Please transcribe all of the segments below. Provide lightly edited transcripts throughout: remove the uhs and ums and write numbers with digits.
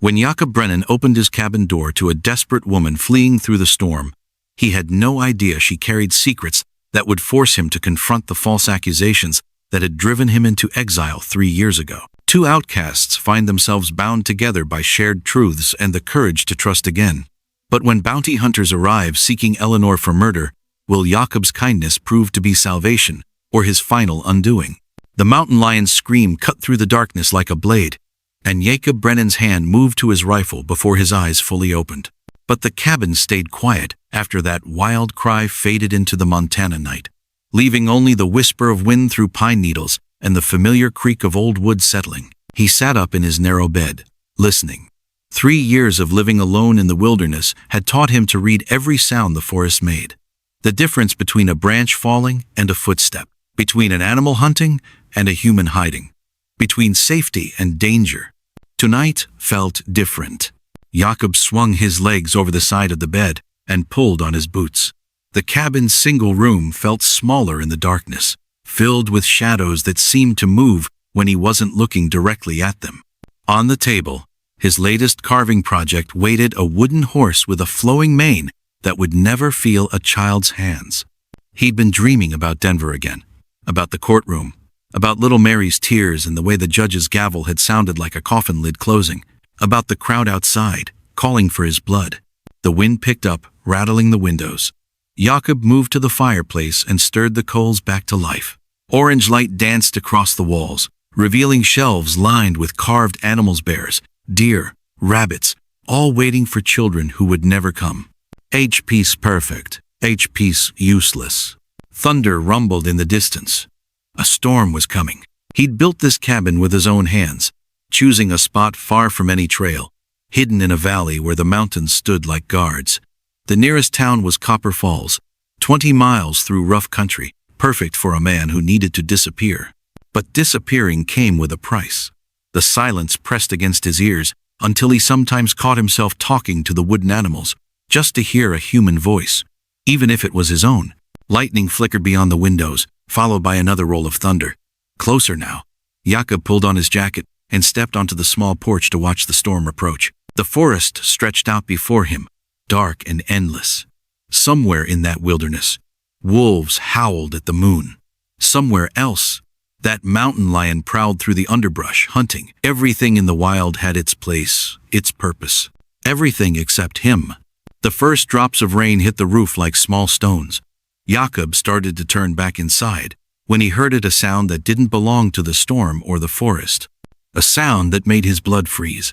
When Jakob Brennan opened his cabin door to a desperate woman fleeing through the storm, he had no idea she carried secrets that would force him to confront the false accusations that had driven him into exile 3 years ago. Two outcasts find themselves bound together by shared truths and the courage to trust again. But when bounty hunters arrive seeking Eleanor for murder, will Jakob's kindness prove to be salvation or his final undoing? The mountain lion's scream cut through the darkness like a blade, and Jakob Brennan's hand moved to his rifle before his eyes fully opened. But the cabin stayed quiet after that wild cry faded into the Montana night, leaving only the whisper of wind through pine needles and the familiar creak of old wood settling. He sat up in his narrow bed, listening. 3 years of living alone in the wilderness had taught him to read every sound the forest made. The difference between a branch falling and a footstep, between an animal hunting and a human hiding, between safety and danger. Tonight felt different. Jakob swung his legs over the side of the bed and pulled on his boots. The cabin's single room felt smaller in the darkness, filled with shadows that seemed to move when he wasn't looking directly at them. On the table, his latest carving project waited, a wooden horse with a flowing mane that would never feel a child's hands. He'd been dreaming about Denver again, about the courtroom, about little Mary's tears and the way the judge's gavel had sounded like a coffin lid closing, about the crowd outside, calling for his blood. The wind picked up, rattling the windows. Jakob moved to the fireplace and stirred the coals back to life. Orange light danced across the walls, revealing shelves lined with carved animals, bears, deer, rabbits, all waiting for children who would never come. H-piece perfect, H-piece useless. Thunder rumbled in the distance. A storm was coming. He'd built this cabin with his own hands, choosing a spot far from any trail, hidden in a valley where the mountains stood like guards. The nearest town was Copper Falls, 20 miles through rough country, perfect for a man who needed to disappear. But disappearing came with a price. The silence pressed against his ears until he sometimes caught himself talking to the wooden animals, just to hear a human voice, even if it was his own. Lightning flickered beyond the windows, followed by another roll of thunder. Closer now. Jakob pulled on his jacket and stepped onto the small porch to watch the storm approach. The forest stretched out before him, dark and endless. Somewhere in that wilderness, wolves howled at the moon. Somewhere else, that mountain lion prowled through the underbrush, hunting. Everything in the wild had its place, its purpose. Everything except him. The first drops of rain hit the roof like small stones. Jakob started to turn back inside when he heard a sound that didn't belong to the storm or the forest. A sound that made his blood freeze.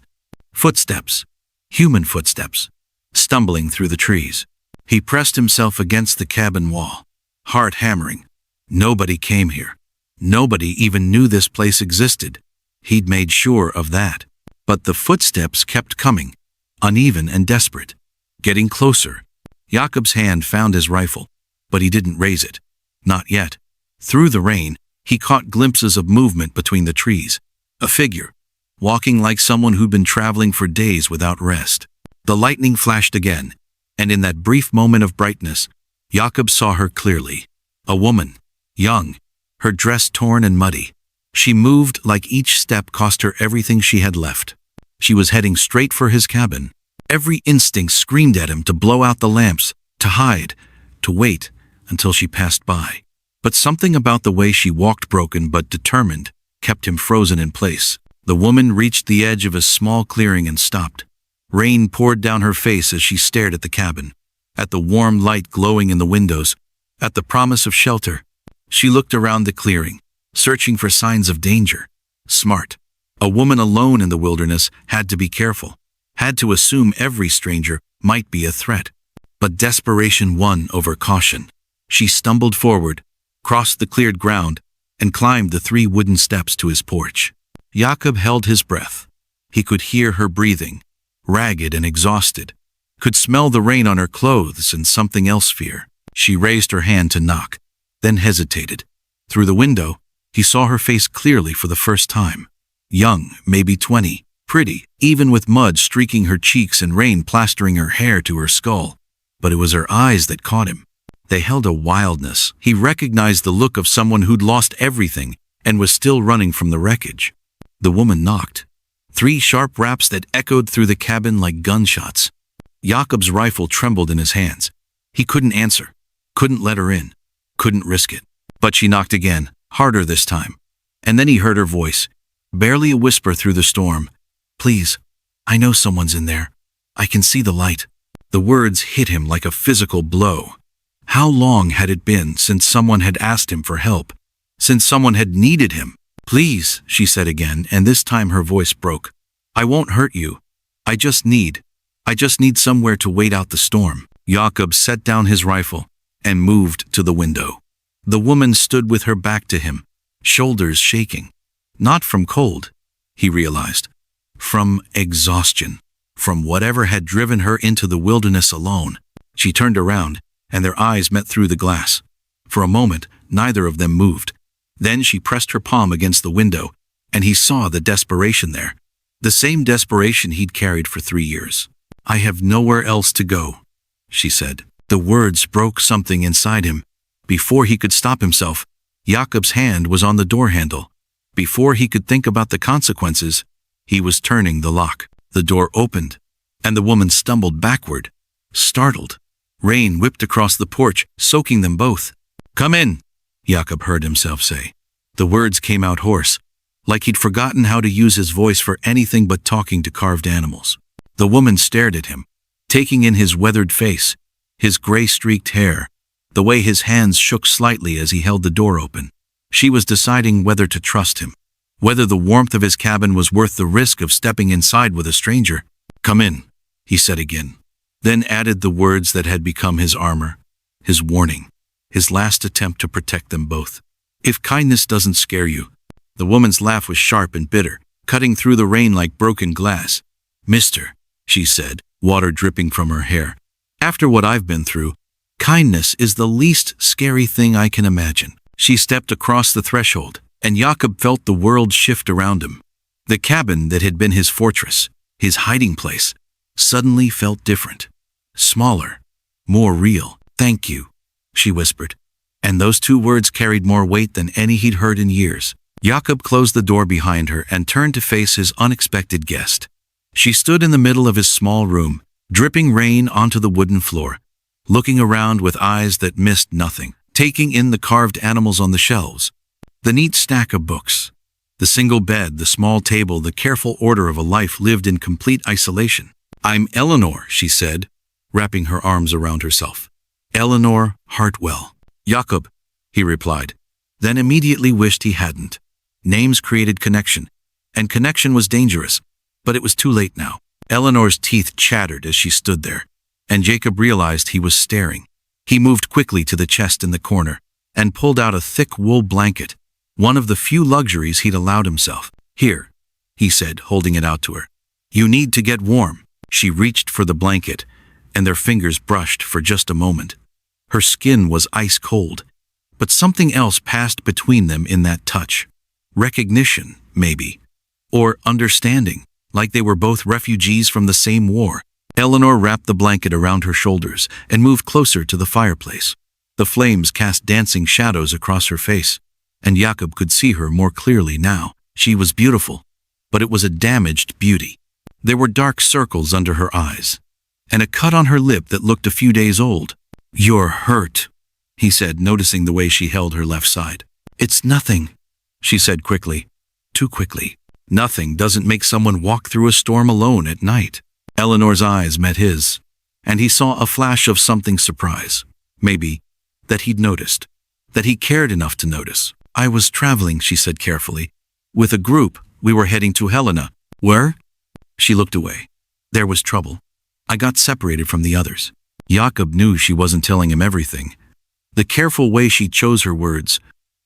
Footsteps. Human footsteps. Stumbling through the trees. He pressed himself against the cabin wall, heart hammering. Nobody came here. Nobody even knew this place existed. He'd made sure of that. But the footsteps kept coming, uneven and desperate. Getting closer. Jakob's hand found his rifle, but he didn't raise it. Not yet. Through the rain, he caught glimpses of movement between the trees. A figure, walking like someone who'd been traveling for days without rest. The lightning flashed again, and in that brief moment of brightness, Jakob saw her clearly. A woman, young, her dress torn and muddy. She moved like each step cost her everything she had left. She was heading straight for his cabin. Every instinct screamed at him to blow out the lamps, to hide, to wait until she passed by. But something about the way she walked, broken but determined, kept him frozen in place. The woman reached the edge of a small clearing and stopped. Rain poured down her face as she stared at the cabin, at the warm light glowing in the windows, at the promise of shelter. She looked around the clearing, searching for signs of danger. Smart. A woman alone in the wilderness had to be careful, had to assume every stranger might be a threat. But desperation won over caution. She stumbled forward, crossed the cleared ground, and climbed the 3 wooden steps to his porch. Jakob held his breath. He could hear her breathing, ragged and exhausted, could smell the rain on her clothes and something else, fear. She raised her hand to knock, then hesitated. Through the window, he saw her face clearly for the first time. Young, maybe 20, pretty, even with mud streaking her cheeks and rain plastering her hair to her skull. But it was her eyes that caught him. They held a wildness. He recognized the look of someone who'd lost everything and was still running from the wreckage. The woman knocked. 3 sharp raps that echoed through the cabin like gunshots. Jakob's rifle trembled in his hands. He couldn't answer, couldn't let her in, couldn't risk it. But she knocked again, harder this time. And then he heard her voice, barely a whisper through the storm. "Please, I know someone's in there. I can see the light." The words hit him like a physical blow. How long had it been since someone had asked him for help? Since someone had needed him? "Please," she said again, and this time her voice broke. "I won't hurt you. I just need somewhere to wait out the storm." Jakob set down his rifle and moved to the window. The woman stood with her back to him, shoulders shaking. Not from cold, he realized. From exhaustion. From whatever had driven her into the wilderness alone. She turned around, and their eyes met through the glass. For a moment, neither of them moved. Then she pressed her palm against the window, and he saw the desperation there. The same desperation he'd carried for 3 years. "I have nowhere else to go," she said. The words broke something inside him. Before he could stop himself, Jakob's hand was on the door handle. Before he could think about the consequences, he was turning the lock. The door opened, and the woman stumbled backward, startled. Rain whipped across the porch, soaking them both. "Come in," Jakob heard himself say. The words came out hoarse, like he'd forgotten how to use his voice for anything but talking to carved animals. The woman stared at him, taking in his weathered face, his gray-streaked hair, the way his hands shook slightly as he held the door open. She was deciding whether to trust him, whether the warmth of his cabin was worth the risk of stepping inside with a stranger. "Come in," he said again, then added the words that had become his armor, his warning, his last attempt to protect them both. "If kindness doesn't scare you." The woman's laugh was sharp and bitter, cutting through the rain like broken glass. "Mister," she said, water dripping from her hair, "after what I've been through, kindness is the least scary thing I can imagine." She stepped across the threshold, and Jakob felt the world shift around him. The cabin that had been his fortress, his hiding place, suddenly felt different. Smaller, more real. "Thank you," she whispered. And those 2 words carried more weight than any he'd heard in years. Jakob closed the door behind her and turned to face his unexpected guest. She stood in the middle of his small room, dripping rain onto the wooden floor, looking around with eyes that missed nothing, taking in the carved animals on the shelves, the neat stack of books, the single bed, the small table, the careful order of a life lived in complete isolation. "I'm Eleanor," she said, wrapping her arms around herself. "Eleanor Hartwell." "Jakob," he replied, then immediately wished he hadn't. Names created connection, and connection was dangerous, but it was too late now. Eleanor's teeth chattered as she stood there, and Jakob realized he was staring. He moved quickly to the chest in the corner and pulled out a thick wool blanket, one of the few luxuries he'd allowed himself. "Here," he said, holding it out to her. "You need to get warm." She reached for the blanket, and their fingers brushed for just a moment. Her skin was ice cold, but something else passed between them in that touch. Recognition, maybe, or understanding, like they were both refugees from the same war. Eleanor wrapped the blanket around her shoulders and moved closer to the fireplace. The flames cast dancing shadows across her face, and Jakob could see her more clearly now. She was beautiful, but it was a damaged beauty. There were dark circles under her eyes, and a cut on her lip that looked a few days old. "You're hurt," he said, noticing the way she held her left side. "It's nothing," she said quickly, too quickly. Nothing doesn't make someone walk through a storm alone at night. Eleanor's eyes met his, and he saw a flash of something surprise. Maybe that he'd noticed, that he cared enough to notice. "I was traveling," she said carefully. "With a group. We were heading to Helena." "Where?" She looked away. "There was trouble. I got separated from the others." Jakob knew she wasn't telling him everything. The careful way she chose her words,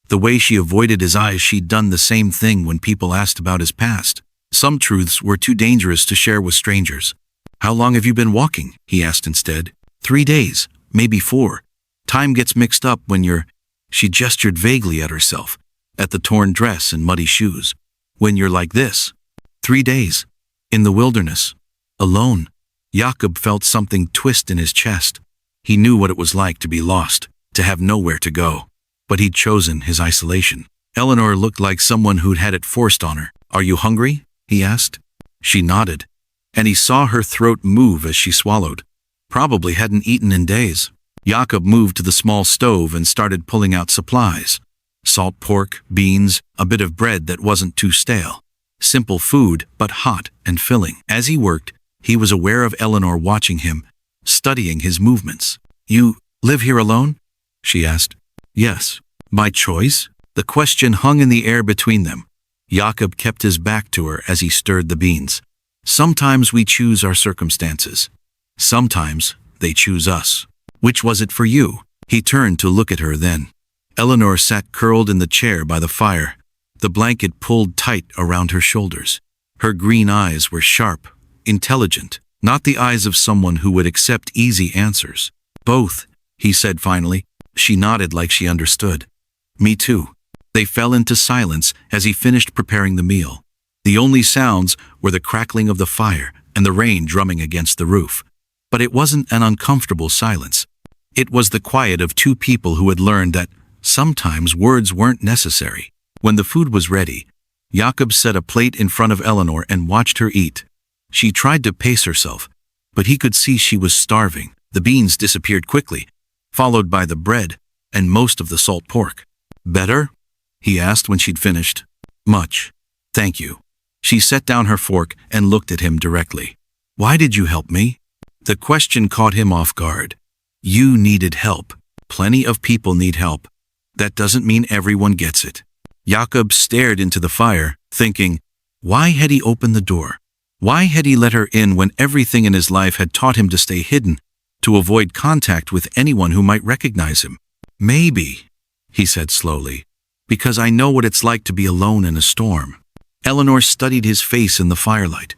the way she avoided his eyes, she'd done the same thing when people asked about his past. Some truths were too dangerous to share with strangers. "How long have you been walking?" he asked instead. 3 days, maybe 4. Time gets mixed up when you're... She gestured vaguely at herself, at the torn dress and muddy shoes. "When you're like this. 3 days. In the wilderness. Alone." Jakob felt something twist in his chest. He knew what it was like to be lost, to have nowhere to go. But he'd chosen his isolation. Eleanor looked like someone who'd had it forced on her. "Are you hungry?" he asked. She nodded, and he saw her throat move as she swallowed. Probably hadn't eaten in days. Jakob moved to the small stove and started pulling out supplies. Salt pork, beans, a bit of bread that wasn't too stale. Simple food, but hot and filling. As he worked, he was aware of Eleanor watching him, studying his movements. "You live here alone?" she asked. "Yes." "By choice?" The question hung in the air between them. Jakob kept his back to her as he stirred the beans. "Sometimes we choose our circumstances. Sometimes they choose us. Which was it for you?" He turned to look at her then. Eleanor sat curled in the chair by the fire, the blanket pulled tight around her shoulders. Her green eyes were sharp, intelligent, not the eyes of someone who would accept easy answers. "Both," he said finally. She nodded like she understood. "Me too." They fell into silence as he finished preparing the meal. The only sounds were the crackling of the fire and the rain drumming against the roof. But it wasn't an uncomfortable silence. It was the quiet of two people who had learned that sometimes words weren't necessary. When the food was ready, Jakob set a plate in front of Eleanor and watched her eat. She tried to pace herself, but he could see she was starving. The beans disappeared quickly, followed by the bread and most of the salt pork. "Better?" he asked when she'd finished. "Much. Thank you." She set down her fork and looked at him directly. "Why did you help me?" The question caught him off guard. "You needed help. Plenty of people need help. That doesn't mean everyone gets it." Jakob stared into the fire, thinking, why had he opened the door? Why had he let her in when everything in his life had taught him to stay hidden, to avoid contact with anyone who might recognize him? "Maybe," he said slowly, "because I know what it's like to be alone in a storm." Eleanor studied his face in the firelight.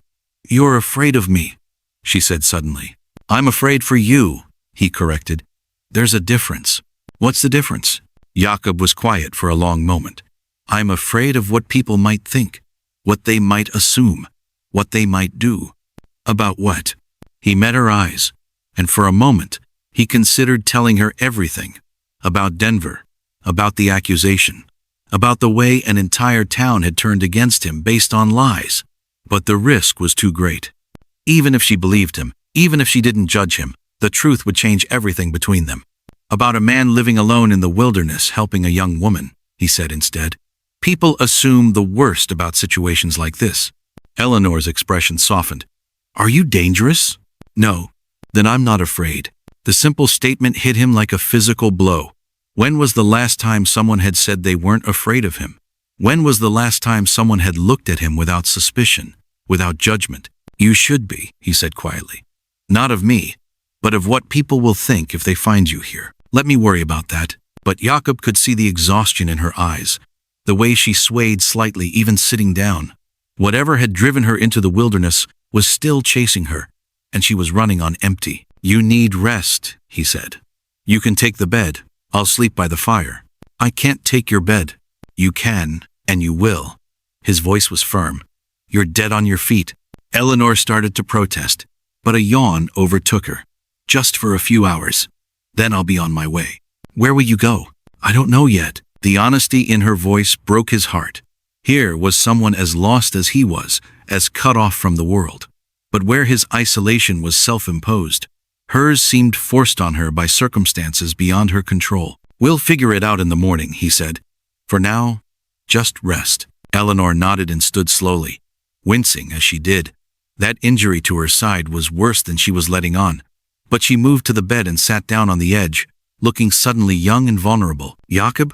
"You're afraid of me," she said suddenly. "I'm afraid for you," he corrected. "There's a difference." "What's the difference?" Jakob was quiet for a long moment. "I'm afraid of what people might think, what they might assume, what they might do." "About what?" He met her eyes, and for a moment, he considered telling her everything. About Denver, about the accusation, about the way an entire town had turned against him based on lies. But the risk was too great. Even if she believed him, even if she didn't judge him, the truth would change everything between them. "About a man living alone in the wilderness helping a young woman," he said instead. "People assume the worst about situations like this." Eleanor's expression softened. "Are you dangerous?" "No." "Then I'm not afraid." The simple statement hit him like a physical blow. When was the last time someone had said they weren't afraid of him? When was the last time someone had looked at him without suspicion, without judgment? "You should be," he said quietly. "Not of me, but of what people will think if they find you here. Let me worry about that." But Jakob could see the exhaustion in her eyes, the way she swayed slightly even sitting down. Whatever had driven her into the wilderness was still chasing her, and she was running on empty. "You need rest," he said. "You can take the bed. I'll sleep by the fire." "I can't take your bed." "You can, and you will." His voice was firm. "You're dead on your feet." Eleanor started to protest, but a yawn overtook her. "Just for a few hours. Then I'll be on my way." "Where will you go?" "I don't know yet." The honesty in her voice broke his heart. Here was someone as lost as he was, as cut off from the world. But where his isolation was self-imposed, hers seemed forced on her by circumstances beyond her control. "We'll figure it out in the morning," he said. "For now, just rest." Eleanor nodded and stood slowly, wincing as she did. That injury to her side was worse than she was letting on. But she moved to the bed and sat down on the edge, looking suddenly young and vulnerable. "Jakob?"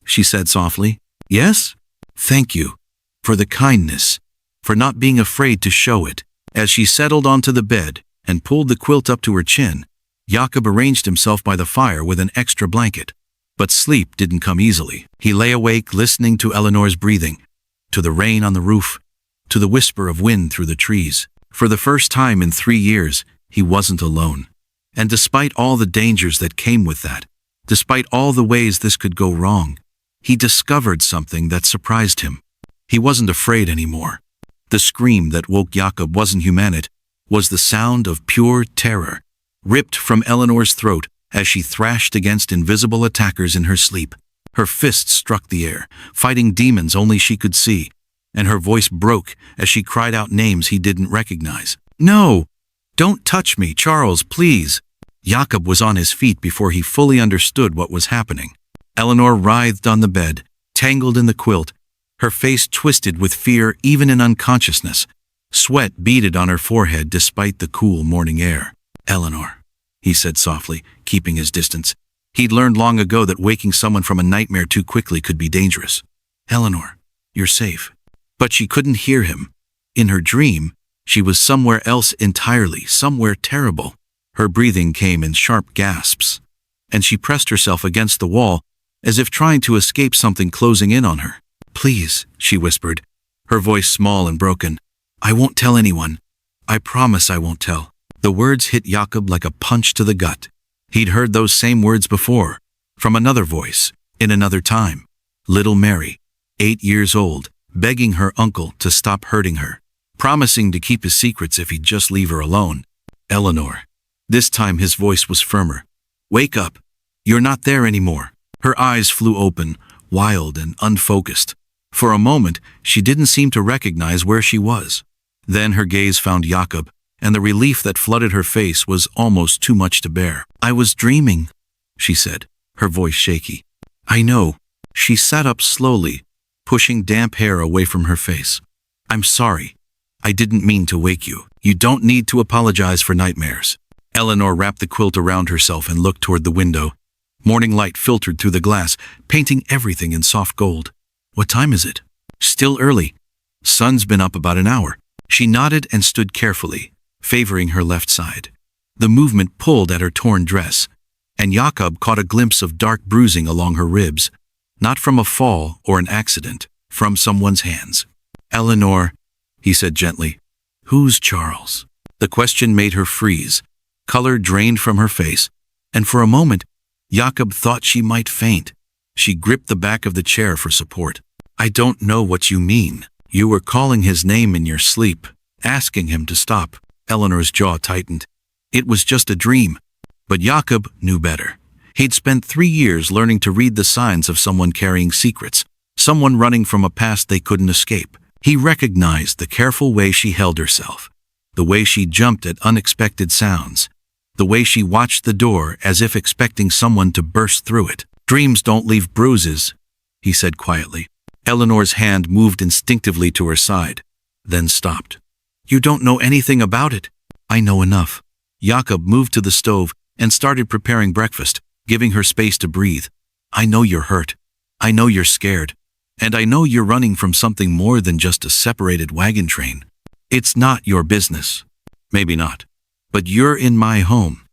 she said softly. "Yes?" "Thank you. For the kindness. For not being afraid to show it." As she settled onto the bed and pulled the quilt up to her chin, Jakob arranged himself by the fire with an extra blanket. But sleep didn't come easily. He lay awake listening to Eleanor's breathing, to the rain on the roof, to the whisper of wind through the trees. For the first time in 3 years, he wasn't alone. And despite all the dangers that came with that, despite all the ways this could go wrong, he discovered something that surprised him. He wasn't afraid anymore. The scream that woke Jakob wasn't human, it was the sound of pure terror, ripped from Eleanor's throat as she thrashed against invisible attackers in her sleep. Her fists struck the air, fighting demons only she could see. and her voice broke as she cried out names he didn't recognize. "No! Don't touch me, Charles, please!" Jakob was on his feet before he fully understood what was happening. Eleanor writhed on the bed, tangled in the quilt, her face twisted with fear even in unconsciousness. Sweat beaded on her forehead despite the cool morning air. "Eleanor," he said softly, keeping his distance. He'd learned long ago that waking someone from a nightmare too quickly could be dangerous. "Eleanor, you're safe." But she couldn't hear him. In her dream, she was somewhere else entirely, somewhere terrible. Her breathing came in sharp gasps, and she pressed herself against the wall as if trying to escape something closing in on her. "Please," she whispered, her voice small and broken. "I won't tell anyone. I promise I won't tell." The words hit Jakob like a punch to the gut. He'd heard those same words before, from another voice, in another time. Little Mary, 8 years old, begging her uncle to stop hurting her, promising to keep his secrets if he'd just leave her alone. "Eleanor." This time his voice was firmer. "Wake up. You're not there anymore." Her eyes flew open, wild and unfocused. For a moment, she didn't seem to recognize where she was. Then her gaze found Jakob, and the relief that flooded her face was almost too much to bear. "I was dreaming," she said, her voice shaky. "I know." She sat up slowly, pushing damp hair away from her face. "I'm sorry. I didn't mean to wake you. You don't need to apologize for nightmares." Eleanor wrapped the quilt around herself and looked toward the window. Morning light filtered through the glass, painting everything in soft gold. "What time is it?" "Still early. Sun's been up about an hour." She nodded and stood carefully, favoring her left side. The movement pulled at her torn dress, and Jakob caught a glimpse of dark bruising along her ribs, not from a fall or an accident, from someone's hands. "Eleanor," he said gently. "Who's Charles?" The question made her freeze. Color drained from her face, and for a moment, Jakob thought she might faint. She gripped the back of the chair for support. "I don't know what you mean. You were calling his name in your sleep, asking him to stop." Eleanor's jaw tightened. It was just a dream. But Jakob knew better. He'd spent 3 years learning to read the signs of someone carrying secrets, someone running from a past they couldn't escape. He recognized the careful way she held herself, the way she jumped at unexpected sounds, the way she watched the door as if expecting someone to burst through it. "Dreams don't leave bruises," he said quietly. Eleanor's hand moved instinctively to her side, then stopped. "You don't know anything about it." "I know enough." Jakob moved to the stove and started preparing breakfast, giving her space to breathe. "I know you're hurt. I know you're scared. And I know you're running from something more than just a separated wagon train. It's not your business. Maybe not. But you're in my home.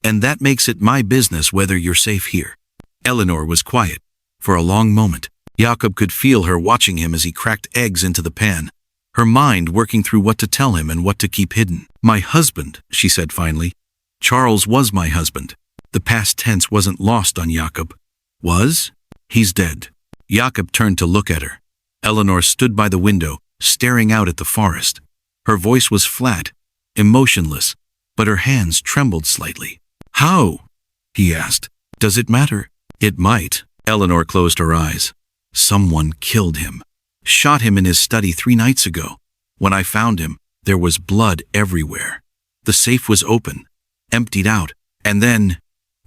And that makes it my business whether you're safe here." Eleanor was quiet. For a long moment, Jakob could feel her watching him as he cracked eggs into the pan, her mind working through what to tell him and what to keep hidden. "My husband," she said finally. "Charles was my husband." The past tense wasn't lost on Jakob. "Was? He's dead." Jakob turned to look at her. Eleanor stood by the window, staring out at the forest. Her voice was flat, emotionless, but her hands trembled slightly. "How?" he asked. "Does it matter?" "It might." Eleanor closed her eyes. "Someone killed him. Shot him in his study 3 nights ago. When I found him, there was blood everywhere. The safe was open, emptied out, and then..."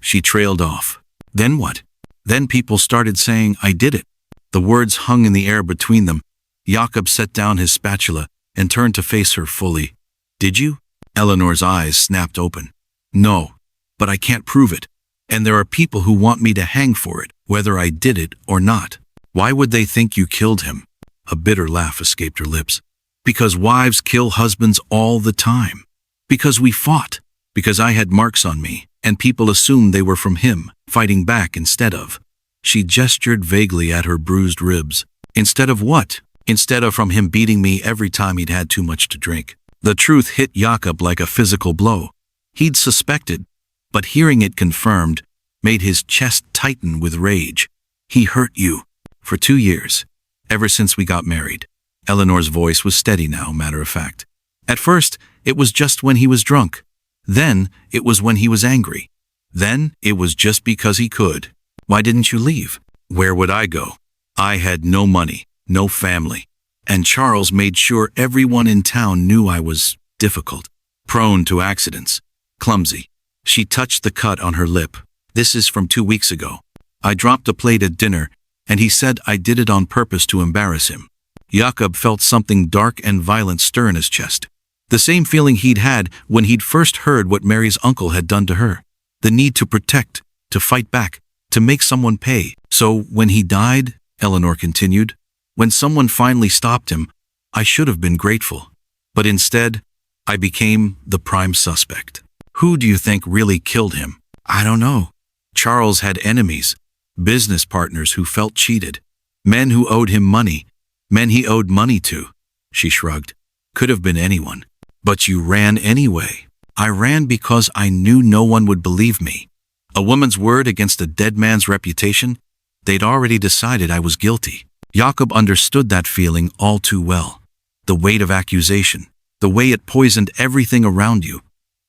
She trailed off. "Then what?" "Then people started saying I did it." The words hung in the air between them. Jakob set down his spatula and turned to face her fully. "Did you?" Eleanor's eyes snapped open. "No, but I can't prove it. And there are people who want me to hang for it, whether I did it or not." "Why would they think you killed him?" A bitter laugh escaped her lips. "Because wives kill husbands all the time. Because we fought. Because I had marks on me, and people assumed they were from him, fighting back instead of." She gestured vaguely at her bruised ribs. "Instead of what?" "Instead of from him beating me every time he'd had too much to drink." The truth hit Jakob like a physical blow. He'd suspected, but hearing it confirmed made his chest tighten with rage. "He hurt you. For 2 years. Ever since we got married." Eleanor's voice was steady now, matter of fact. "At first, it was just when he was drunk. Then, it was when he was angry. Then, it was just because he could. Why didn't you leave?" "Where would I go? I had no money, no family. And Charles made sure everyone in town knew I was difficult, prone to accidents, clumsy. She touched the cut on her lip. This is from 2 weeks ago. I dropped a plate at dinner, and he said I did it on purpose to embarrass him. Jakob felt something dark and violent stir in his chest. The same feeling he'd had when he'd first heard what Mary's uncle had done to her. The need to protect, to fight back, to make someone pay. So when he died, Eleanor continued, when someone finally stopped him, I should have been grateful. But instead, I became the prime suspect. Who do you think really killed him? I don't know. Charles had enemies, business partners who felt cheated, men who owed him money, men he owed money to. She shrugged. Could have been anyone. But you ran anyway. I ran because I knew no one would believe me. A woman's word against a dead man's reputation? They'd already decided I was guilty. Jakob understood that feeling all too well. The weight of accusation, the way it poisoned everything around you,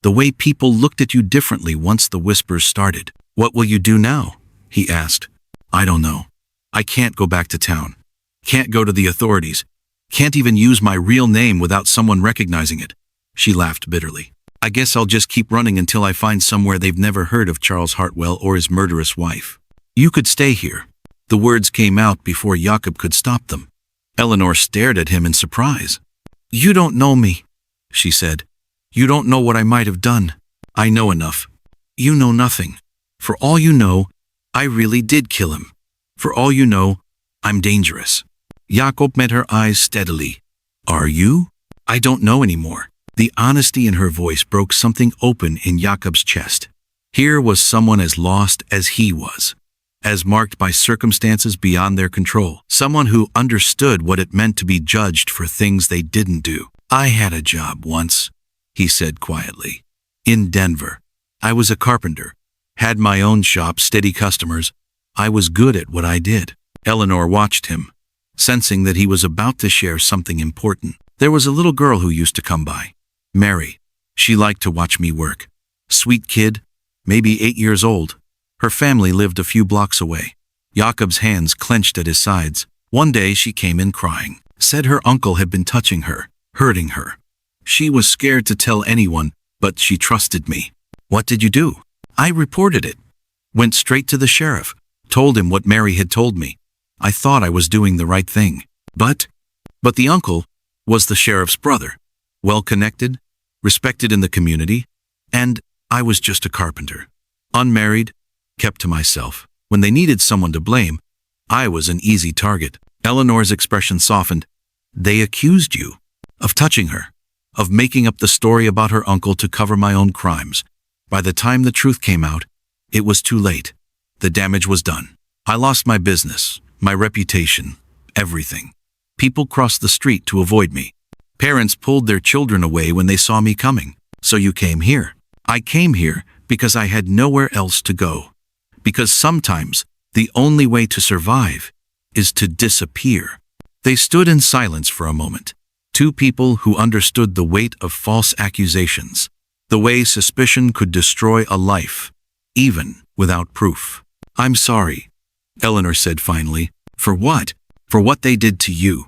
the way people looked at you differently once the whispers started. What will you do now? He asked. I don't know. I can't go back to town. Can't go to the authorities. Can't even use my real name without someone recognizing it. She laughed bitterly. I guess I'll just keep running until I find somewhere they've never heard of Charles Hartwell or his murderous wife. You could stay here. The words came out before Jakob could stop them. Eleanor stared at him in surprise. You don't know me, she said. You don't know what I might have done. I know enough. You know nothing. For all you know, I really did kill him. For all you know, I'm dangerous. Jakob met her eyes steadily. Are you? I don't know anymore. The honesty in her voice broke something open in Jakob's chest. Here was someone as lost as he was, as marked by circumstances beyond their control, someone who understood what it meant to be judged for things they didn't do. I had a job once, he said quietly. In Denver. I was a carpenter, had my own shop, steady customers. I was good at what I did. Eleanor watched him, sensing that he was about to share something important. There was a little girl who used to come by. Mary. She liked to watch me work. Sweet kid, maybe 8 years old. Her family lived a few blocks away. Jakob's hands clenched at his sides. One day she came in crying, said her uncle had been touching her, hurting her. She was scared to tell anyone, but she trusted me. What did you do? I reported it. Went straight to the sheriff, told him what Mary had told me. I thought I was doing the right thing. But the uncle was the sheriff's brother, well-connected, respected in the community, and I was just a carpenter. Unmarried, kept to myself. When they needed someone to blame, I was an easy target. Eleanor's expression softened. They accused you of touching her, of making up the story about her uncle to cover my own crimes. By the time the truth came out, it was too late. The damage was done. I lost my business, my reputation, everything. People crossed the street to avoid me. Parents pulled their children away when they saw me coming. So you came here. I came here because I had nowhere else to go. Because sometimes the only way to survive is to disappear. They stood in silence for a moment. Two people who understood the weight of false accusations, the way suspicion could destroy a life, even without proof. I'm sorry, Eleanor said finally. For what? For what they did to you.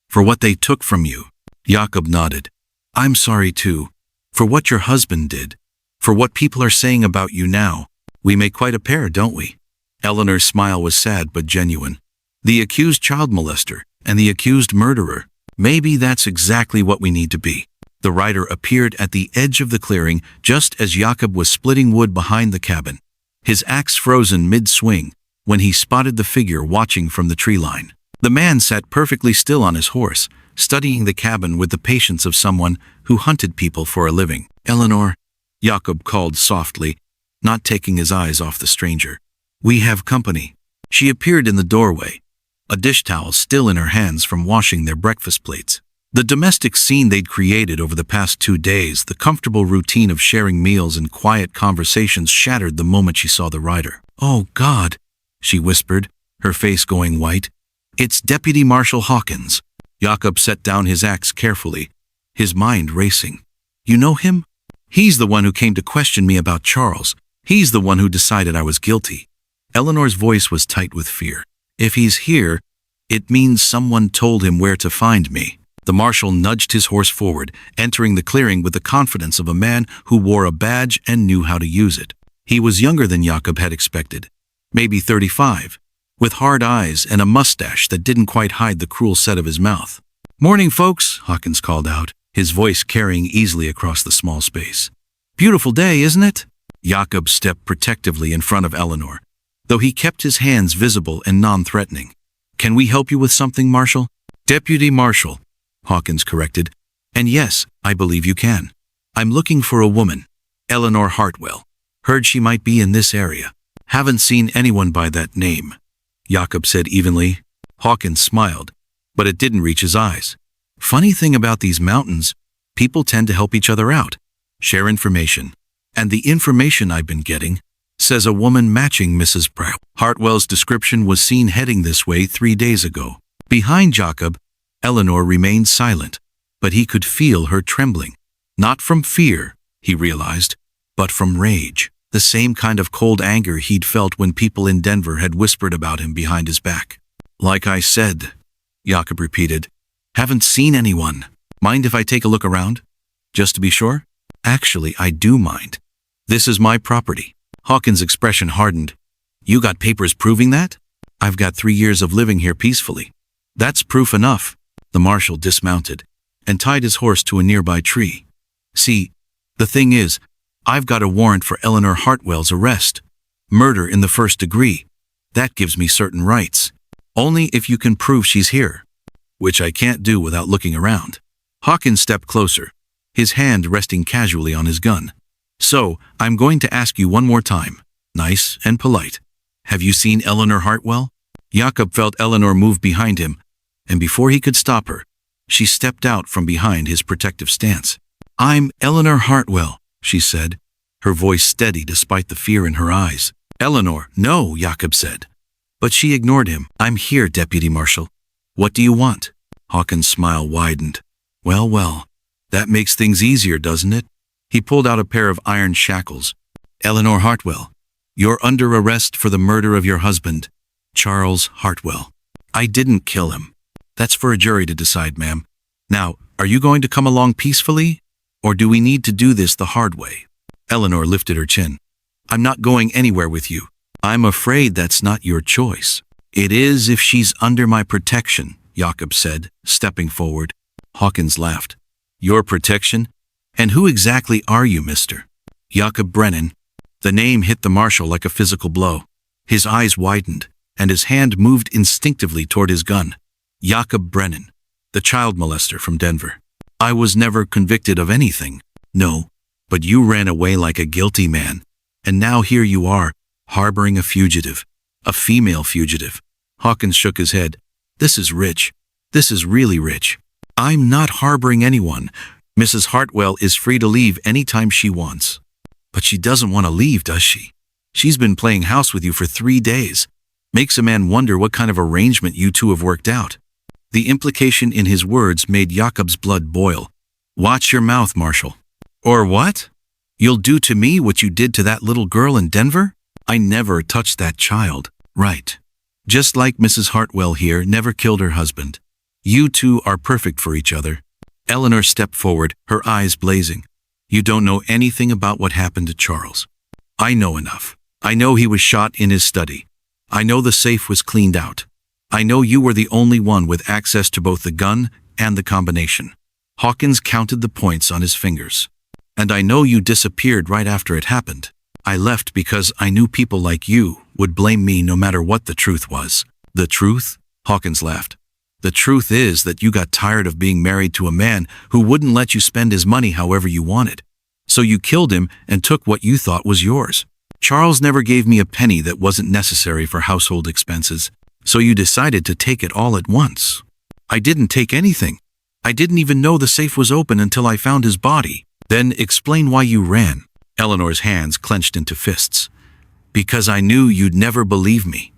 For what they took from you. Jakob nodded. I'm sorry too. For what your husband did. For what people are saying about you now. We make quite a pair, don't we? Eleanor's smile was sad but genuine. The accused child molester and the accused murderer. Maybe that's exactly what we need to be. The rider appeared at the edge of the clearing just as Jakob was splitting wood behind the cabin, his axe frozen mid-swing when he spotted the figure watching from the tree line. The man sat perfectly still on his horse, studying the cabin with the patience of someone who hunted people for a living. Eleanor, Jakob called softly, not taking his eyes off the stranger. We have company. She appeared in the doorway, a dish towel still in her hands from washing their breakfast plates. The domestic scene they'd created over the past 2 days, the comfortable routine of sharing meals and quiet conversations shattered the moment she saw the rider. Oh, God, she whispered, her face going white. It's Deputy Marshal Hawkins. Jakob set down his axe carefully, his mind racing. You know him? He's the one who came to question me about Charles. He's the one who decided I was guilty. Eleanor's voice was tight with fear. If he's here, It means someone told him where to find me. The marshal nudged his horse forward, entering the clearing with the confidence of a man who wore a badge and knew how to use it. He was younger than Jakob had expected, maybe 35, with hard eyes and a mustache that didn't quite hide the cruel set of his mouth. "Morning, folks," Hawkins called out, his voice carrying easily across the small space. "Beautiful day, isn't it?" Jakob stepped protectively in front of Eleanor, though he kept his hands visible and non-threatening. "Can we help you with something, Marshal?" "Deputy Marshal," Hawkins corrected. "And yes, I believe you can. I'm looking for a woman, Eleanor Hartwell. Heard she might be in this area. Haven't seen anyone by that name," Jakob said evenly. Hawkins smiled, but it didn't reach his eyes. "Funny thing about these mountains, people tend to help each other out, share information. And the information I've been getting says a woman matching Mrs. Hartwell's description was seen heading this way 3 days ago." Behind Jakob, Eleanor remained silent, but he could feel her trembling. Not from fear, he realized, but from rage. The same kind of cold anger he'd felt when people in Denver had whispered about him behind his back. "Like I said," Jakob repeated, "haven't seen anyone. Mind if I take a look around? Just to be sure?" "Actually, I do mind. This is my property." Hawkins' expression hardened. "You got papers proving that?" "I've got 3 years of living here peacefully." "That's proof enough." The marshal dismounted and tied his horse to a nearby tree. "See, the thing is, I've got a warrant for Eleanor Hartwell's arrest. Murder in the first degree. That gives me certain rights. Only if you can prove she's here, which I can't do without looking around." Hawkins stepped closer, his hand resting casually on his gun. "So, I'm going to ask you one more time, nice and polite. Have you seen Eleanor Hartwell?" Jakob felt Eleanor move behind him, and before he could stop her, she stepped out from behind his protective stance. "I'm Eleanor Hartwell," she said, her voice steady despite the fear in her eyes. "Eleanor, no," Jakob said. But she ignored him. "I'm here, Deputy Marshal. What do you want?" Hawkins' smile widened. Well, that makes things easier, doesn't it?" He pulled out a pair of iron shackles. "Eleanor Hartwell, you're under arrest for the murder of your husband, Charles Hartwell. I didn't kill him. That's for a jury to decide, ma'am. Now, are you going to come along peacefully, or do we need to do this the hard way?" Eleanor lifted her chin. "I'm not going anywhere with you." "I'm afraid that's not your choice." "It is if she's under my protection," Jakob said, stepping forward. Hawkins laughed. "Your protection? And who exactly are you, mister?" "Jakob Brennan." The name hit the marshal like a physical blow. His eyes widened, and his hand moved instinctively toward his gun. "Jakob Brennan, the child molester from Denver. I was never convicted of anything." "No, but you ran away like a guilty man, and now here you are, harboring a fugitive, a female fugitive." Hawkins shook his head. "This is rich. This is really rich. I'm not harboring anyone. Mrs. Hartwell is free to leave any time she wants." "But she doesn't want to leave, does she? She's been playing house with you for 3 days. Makes a man wonder what kind of arrangement you two have worked out." The implication in his words made Jakob's blood boil. "Watch your mouth, Marshal." "Or what? You'll do to me what you did to that little girl in Denver?" "I never touched that child." "Right. Just like Mrs. Hartwell here never killed her husband. You two are perfect for each other." Eleanor stepped forward, her eyes blazing. "You don't know anything about what happened to Charles." "I know enough. I know he was shot in his study. I know the safe was cleaned out. I know you were the only one with access to both the gun and the combination." Hawkins counted the points on his fingers. "And I know you disappeared right after it happened. I left because I knew people like you would blame me no matter what the truth was." "The truth?" Hawkins laughed. "The truth is that you got tired of being married to a man who wouldn't let you spend his money however you wanted. So you killed him and took what you thought was yours. Charles never gave me a penny that wasn't necessary for household expenses. So you decided to take it all at once." "I didn't take anything. I didn't even know the safe was open until I found his body." "Then explain why you ran." Eleanor's hands clenched into fists. "Because I knew you'd never believe me.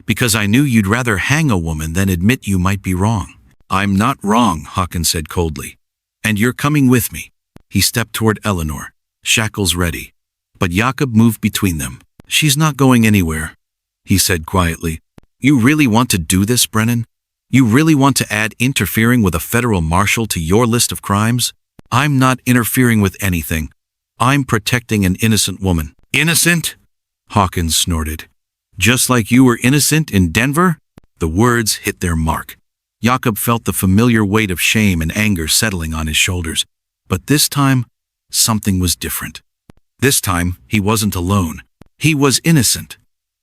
Because I knew you'd rather hang a woman than admit you might be wrong." "I'm not wrong," Hawkins said coldly. "And you're coming with me." He stepped toward Eleanor, shackles ready. But Jakob moved between them. "She's not going anywhere," he said quietly. "You really want to do this, Brennan?" You really want to add interfering with a federal marshal to your list of crimes? I'm not interfering with anything. I'm protecting an innocent woman. Innocent? Hawkins snorted. Just like you were innocent in Denver? The words hit their mark. Jakob felt the familiar weight of shame and anger settling on his shoulders. But this time, something was different. This time, he wasn't alone. He was innocent,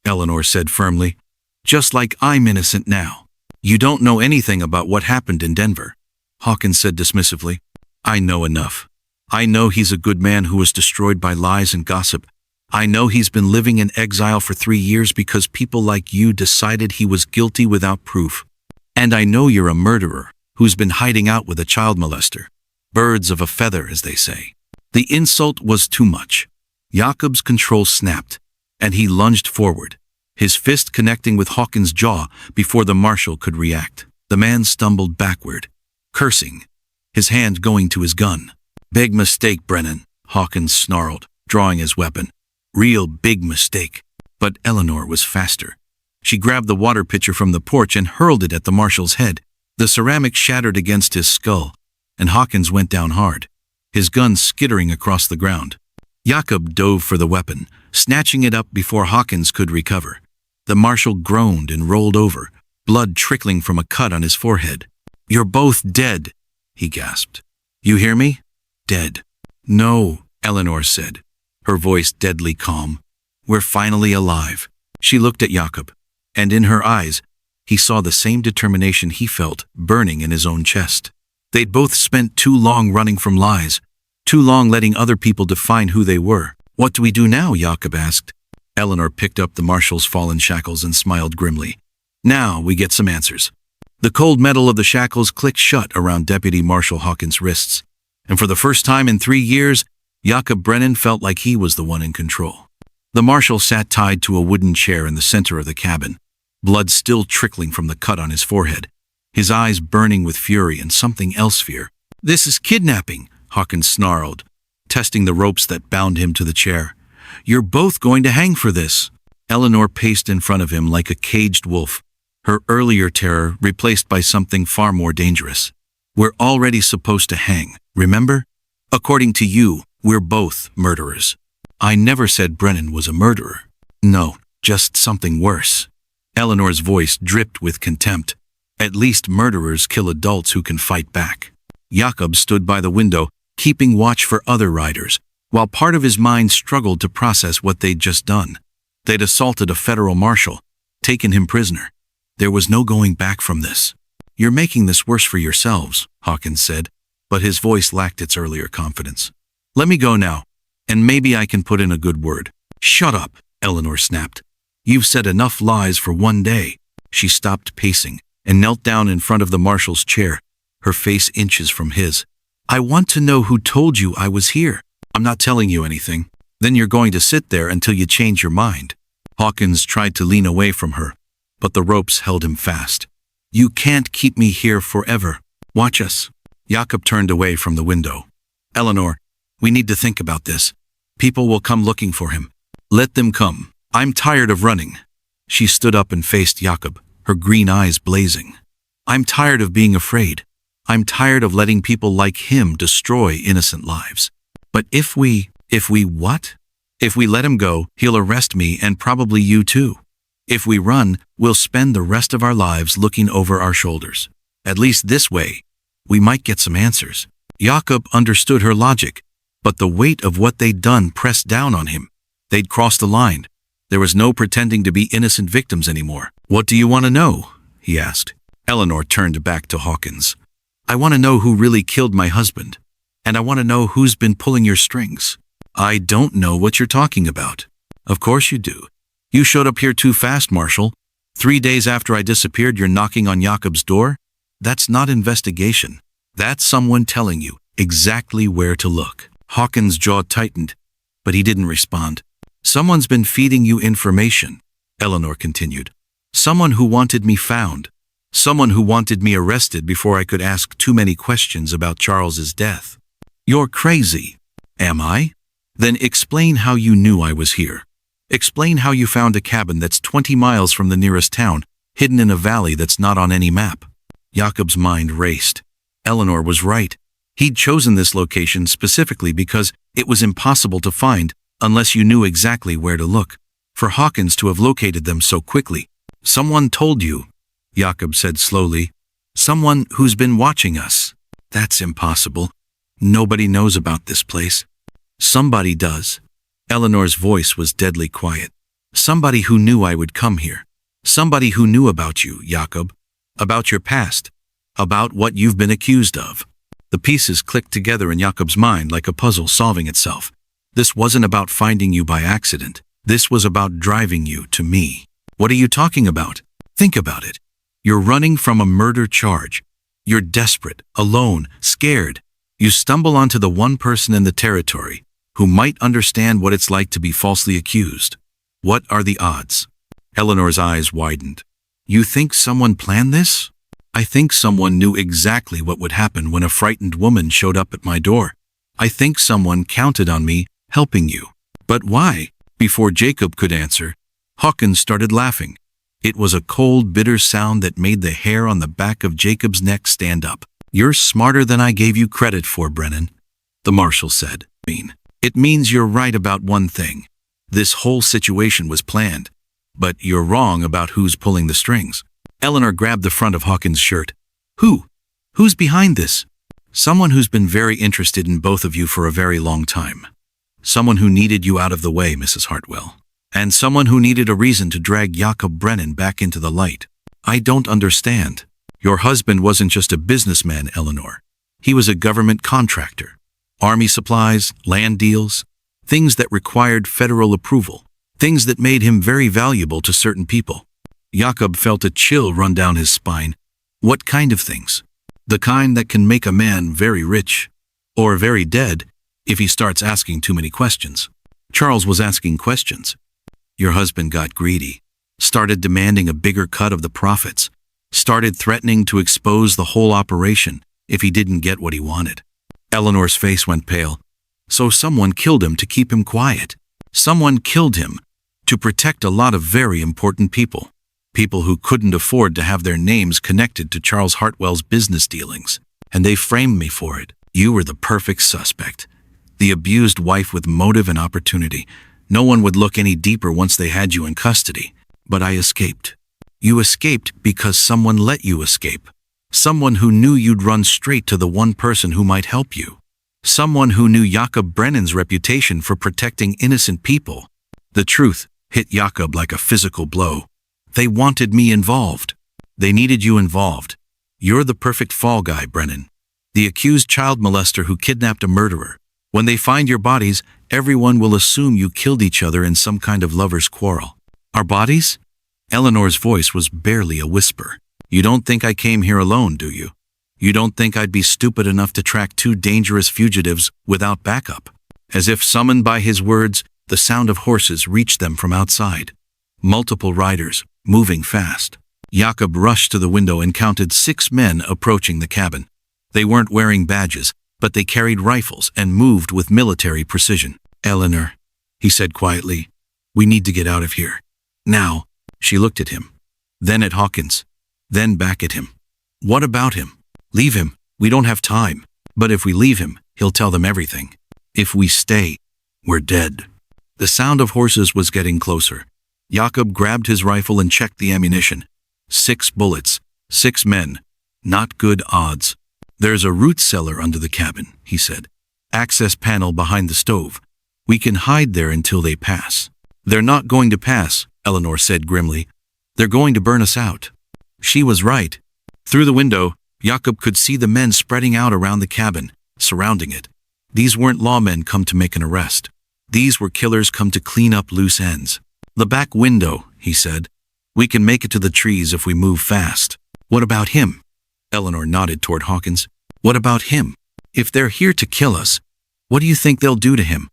Eleanor said firmly. Just like I'm innocent now. You don't know anything about what happened in Denver, Hawkins said dismissively. I know enough. I know he's a good man who was destroyed by lies and gossip. I know he's been living in exile for 3 years because people like you decided he was guilty without proof. And I know you're a murderer who's been hiding out with a child molester. Birds of a feather, as they say. The insult was too much. Jakob's control snapped, and he lunged forward, his fist connecting with Hawkins' jaw before the marshal could react. The man stumbled backward, cursing, his hand going to his gun. Big mistake, Brennan, Hawkins snarled, drawing his weapon. Real big mistake. But Eleanor was faster. She grabbed the water pitcher from the porch and hurled it at the marshal's head. The ceramic shattered against his skull, and Hawkins went down hard, his gun skittering across the ground. Jakob dove for the weapon, snatching it up before Hawkins could recover. The marshal groaned and rolled over, blood trickling from a cut on his forehead. You're both dead, he gasped. You hear me? Dead. No, Eleanor said, her voice deadly calm. We're finally alive. She looked at Jakob, and in her eyes, he saw the same determination he felt burning in his own chest. They'd both spent too long running from lies, too long letting other people define who they were. What do we do now? Jakob asked. Eleanor picked up the marshal's fallen shackles and smiled grimly. Now we get some answers. The cold metal of the shackles clicked shut around Deputy Marshal Hawkins' wrists, and for the first time in 3 years, Jakob Brennan felt like he was the one in control. The marshal sat tied to a wooden chair in the center of the cabin, blood still trickling from the cut on his forehead, his eyes burning with fury and something else fear. This is kidnapping, Hawkins snarled, testing the ropes that bound him to the chair. You're both going to hang for this. Eleanor paced in front of him like a caged wolf, her earlier terror replaced by something far more dangerous. We're already supposed to hang, remember? According to you, we're both murderers. I never said Brennan was a murderer. No, just something worse. Eleanor's voice dripped with contempt. At least murderers kill adults who can fight back. Jakob stood by the window, keeping watch for other riders, while part of his mind struggled to process what they'd just done. They'd assaulted a federal marshal, taken him prisoner. There was no going back from this. You're making this worse for yourselves, Hawkins said, but his voice lacked its earlier confidence. Let me go now, and maybe I can put in a good word. Shut up, Eleanor snapped. You've said enough lies for one day. She stopped pacing and knelt down in front of the marshal's chair, her face inches from his. I want to know who told you I was here. I'm not telling you anything. Then you're going to sit there until you change your mind. Hawkins tried to lean away from her, but the ropes held him fast. You can't keep me here forever. Watch us. Jakob turned away from the window. Eleanor, we need to think about this. People will come looking for him. Let them come. I'm tired of running. She stood up and faced Jakob, her green eyes blazing. I'm tired of being afraid. I'm tired of letting people like him destroy innocent lives. But if we what? If we let him go, he'll arrest me and probably you too. If we run, we'll spend the rest of our lives looking over our shoulders. At least this way, we might get some answers. Jakob understood her logic, but the weight of what they'd done pressed down on him. They'd crossed the line. There was no pretending to be innocent victims anymore. What do you want to know? He asked. Eleanor turned back to Hawkins. I want to know who really killed my husband, and I want to know who's been pulling your strings. I don't know what you're talking about. Of course you do. You showed up here too fast, Marshal. 3 days after I disappeared, you're knocking on Jakob's door? That's not investigation. That's someone telling you exactly where to look. Hawkins' jaw tightened, but he didn't respond. Someone's been feeding you information, Eleanor continued. Someone who wanted me found. Someone who wanted me arrested before I could ask too many questions about Charles's death. You're crazy. Am I? Then explain how you knew I was here. Explain how you found a cabin that's 20 miles from the nearest town, hidden in a valley that's not on any map. Jakob's mind raced. Eleanor was right. He'd chosen this location specifically because it was impossible to find unless you knew exactly where to look. For Hawkins to have located them so quickly. Someone told you, Jakob said slowly. Someone who's been watching us. That's impossible. Nobody knows about this place. Somebody does. Eleanor's voice was deadly quiet. Somebody who knew I would come here. Somebody who knew about you, Jakob. About your past. About what you've been accused of. The pieces clicked together in Jakob's mind like a puzzle solving itself. This wasn't about finding you by accident. This was about driving you to me. What are you talking about? Think about it. You're running from a murder charge. You're desperate, alone, scared. You stumble onto the one person in the territory who might understand what it's like to be falsely accused. What are the odds? Eleanor's eyes widened. You think someone planned this? I think someone knew exactly what would happen when a frightened woman showed up at my door. I think someone counted on me helping you. But why? Before Jakob could answer, Hawkins started laughing. It was a cold, bitter sound that made the hair on the back of Jakob's neck stand up. You're smarter than I gave you credit for, Brennan, the marshal said. It means you're right about one thing. This whole situation was planned. But you're wrong about who's pulling the strings. Eleanor grabbed the front of Hawkins' shirt. Who? Who's behind this? Someone who's been very interested in both of you for a very long time. Someone who needed you out of the way, Mrs. Hartwell. And someone who needed a reason to drag Jakob Brennan back into the light. I don't understand. Your husband wasn't just a businessman, Eleanor. He was a government contractor. Army supplies, land deals, things that required federal approval, things that made him very valuable to certain people. Jakob felt a chill run down his spine. What kind of things? The kind that can make a man very rich, or very dead, if he starts asking too many questions. Charles was asking questions. Your husband got greedy, started demanding a bigger cut of the profits, started threatening to expose the whole operation if he didn't get what he wanted. Eleanor's face went pale. So someone killed him to keep him quiet. Someone killed him to protect a lot of very important people. People who couldn't afford to have their names connected to Charles Hartwell's business dealings. And they framed me for it. You were the perfect suspect. The abused wife with motive and opportunity. No one would look any deeper once they had you in custody. But I escaped. You escaped because someone let you escape. Someone who knew you'd run straight to the one person who might help you. Someone who knew Jakob Brennan's reputation for protecting innocent people. The truth hit Jakob like a physical blow. They wanted me involved. They needed you involved. You're the perfect fall guy, Brennan. The accused child molester who kidnapped a murderer. When they find your bodies, everyone will assume you killed each other in some kind of lover's quarrel. Our bodies? Eleanor's voice was barely a whisper. You don't think I came here alone, do you? You don't think I'd be stupid enough to track two dangerous fugitives without backup? As if summoned by his words, the sound of horses reached them from outside. Multiple riders, moving fast. Jakob rushed to the window and counted 6 men approaching the cabin. They weren't wearing badges, but they carried rifles and moved with military precision. Eleanor, he said quietly, we need to get out of here. Now. She looked at him, then at Hawkins, then back at him. What about him? Leave him. We don't have time. But if we leave him, he'll tell them everything. If we stay, we're dead. The sound of horses was getting closer. Jakob grabbed his rifle and checked the ammunition. 6 bullets, 6 men. Not good odds. There's a root cellar under the cabin, he said. Access panel behind the stove. We can hide there until they pass. They're not going to pass, Eleanor said grimly. They're going to burn us out. She was right. Through the window, Jakob could see the men spreading out around the cabin, surrounding it. These weren't lawmen come to make an arrest. These were killers come to clean up loose ends. The back window, he said. We can make it to the trees if we move fast. What about him? Eleanor nodded toward Hawkins. What about him? If they're here to kill us, what do you think they'll do to him?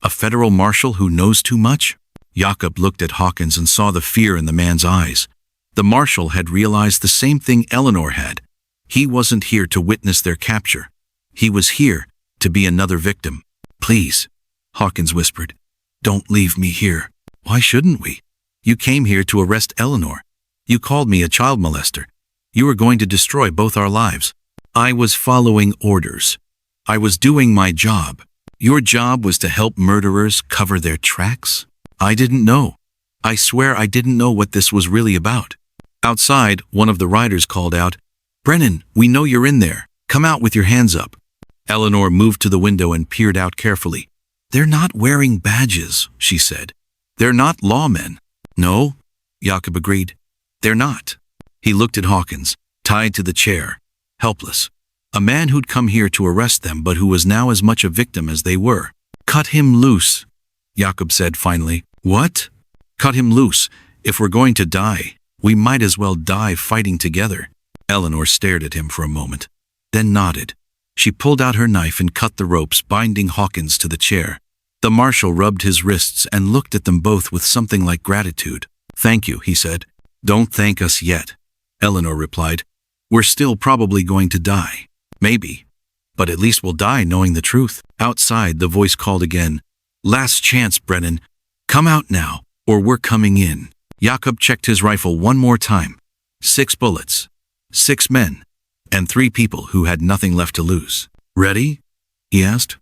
A federal marshal who knows too much? Jakob looked at Hawkins and saw the fear in the man's eyes. The marshal had realized the same thing Eleanor had. He wasn't here to witness their capture. He was here to be another victim. Please, Hawkins whispered. Don't leave me here. Why shouldn't we? You came here to arrest Eleanor. You called me a child molester. You were going to destroy both our lives. I was following orders. I was doing my job. Your job was to help murderers cover their tracks? I didn't know. I swear I didn't know what this was really about. Outside, one of the riders called out, "Brennan, we know you're in there. Come out with your hands up." Eleanor moved to the window and peered out carefully. "They're not wearing badges," she said. "They're not lawmen." "No," Jakob agreed. "They're not." He looked at Hawkins, tied to the chair, helpless. A man who'd come here to arrest them but who was now as much a victim as they were. "Cut him loose," Jakob said finally. "What?" "Cut him loose. If we're going to die, we might as well die fighting together." Eleanor stared at him for a moment, then nodded. She pulled out her knife and cut the ropes binding Hawkins to the chair. The marshal rubbed his wrists and looked at them both with something like gratitude. "Thank you," he said. "Don't thank us yet," Eleanor replied. "We're still probably going to die. Maybe. But at least we'll die knowing the truth." Outside, the voice called again. "Last chance, Brennan. Come out now, or we're coming in." Jakob checked his rifle one more time. 6 bullets. 6 men. And 3 people who had nothing left to lose. "Ready?" he asked.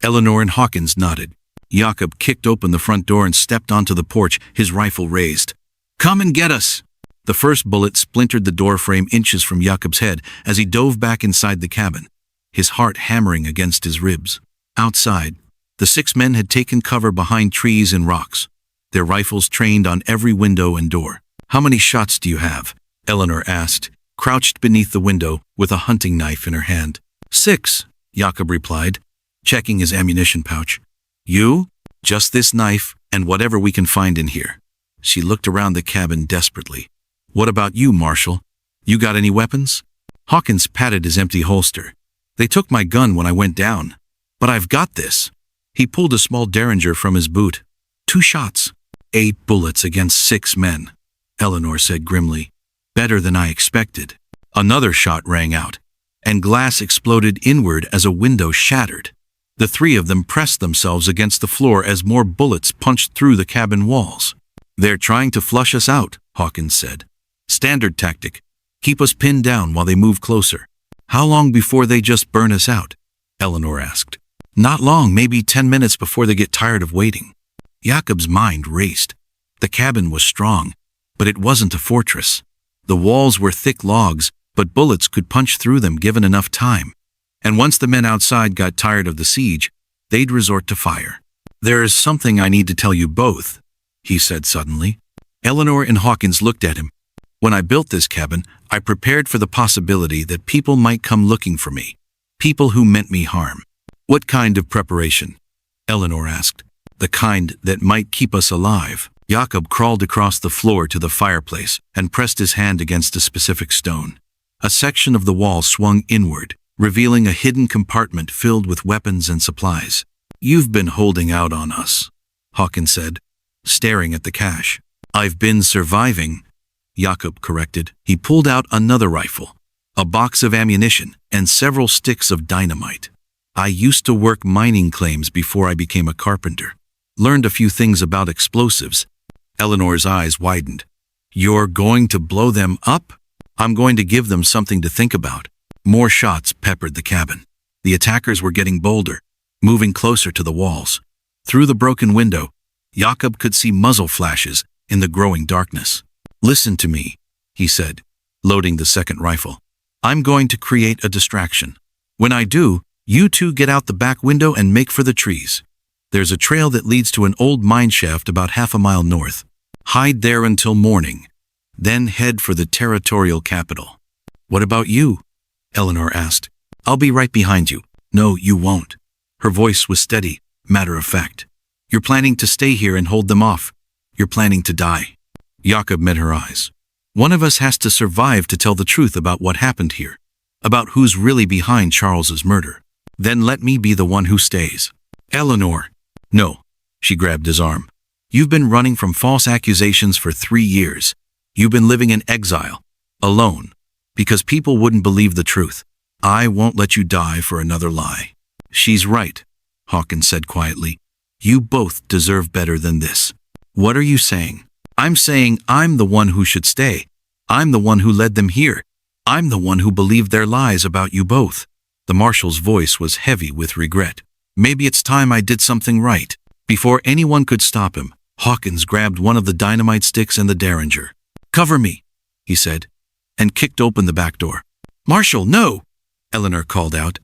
Eleanor and Hawkins nodded. Jakob kicked open the front door and stepped onto the porch, his rifle raised. "Come and get us!" The first bullet splintered the door frame inches from Jakob's head as he dove back inside the cabin, his heart hammering against his ribs. Outside, the 6 men had taken cover behind trees and rocks, their rifles trained on every window and door. "How many shots do you have?" Eleanor asked, crouched beneath the window with a hunting knife in her hand. 6, Jakob replied, checking his ammunition pouch. "You? Just this knife and whatever we can find in here." She looked around the cabin desperately. "What about you, Marshal? You got any weapons?" Hawkins patted his empty holster. "They took my gun when I went down, but I've got this." He pulled a small derringer from his boot. 2 shots. 8 bullets against 6 men, Eleanor said grimly. "Better than I expected." Another shot rang out, and glass exploded inward as a window shattered. The 3 of them pressed themselves against the floor as more bullets punched through the cabin walls. "They're trying to flush us out," Hawkins said. "Standard tactic. Keep us pinned down while they move closer." "How long before they just burn us out?" Eleanor asked. "Not long, maybe 10 minutes before they get tired of waiting." Jakob's mind raced. The cabin was strong, but it wasn't a fortress. The walls were thick logs, but bullets could punch through them given enough time. And once the men outside got tired of the siege, they'd resort to fire. "There's something I need to tell you both," he said suddenly. Eleanor and Hawkins looked at him. "When I built this cabin, I prepared for the possibility that people might come looking for me. People who meant me harm." "What kind of preparation?" Eleanor asked. "The kind that might keep us alive." Jakob crawled across the floor to the fireplace and pressed his hand against a specific stone. A section of the wall swung inward, revealing a hidden compartment filled with weapons and supplies. "You've been holding out on us," Hawkins said, staring at the cache. "I've been surviving," Jakob corrected. He pulled out another rifle, a box of ammunition, and several sticks of dynamite. "I used to work mining claims before I became a carpenter. Learned a few things about explosives." Eleanor's eyes widened. "You're going to blow them up?" "I'm going to give them something to think about." More shots peppered the cabin. The attackers were getting bolder, moving closer to the walls. Through the broken window, Jakob could see muzzle flashes in the growing darkness. "Listen to me," he said, loading the second rifle. "I'm going to create a distraction. When I do, you 2 get out the back window and make for the trees. There's a trail that leads to an old mine shaft about half a mile north. Hide there until morning, then head for the territorial capital." "What about you?" Eleanor asked. "I'll be right behind you." "No, you won't." Her voice was steady, matter-of-fact. "You're planning to stay here and hold them off. You're planning to die." Jakob met her eyes. "One of us has to survive to tell the truth about what happened here, about who's really behind Charles's murder. Then let me be the one who stays." "Eleanor." "No." She grabbed his arm. "You've been running from false accusations for 3 years. You've been living in exile, alone, because people wouldn't believe the truth. I won't let you die for another lie." "She's right," Hawkins said quietly. "You both deserve better than this." "What are you saying?" "I'm saying I'm the one who should stay. I'm the one who led them here. I'm the one who believed their lies about you both." The marshal's voice was heavy with regret. "Maybe it's time I did something right." Before anyone could stop him, Hawkins grabbed one of the dynamite sticks and the derringer. "Cover me," he said, and kicked open the back door. "Marshal, no!" Eleanor called out,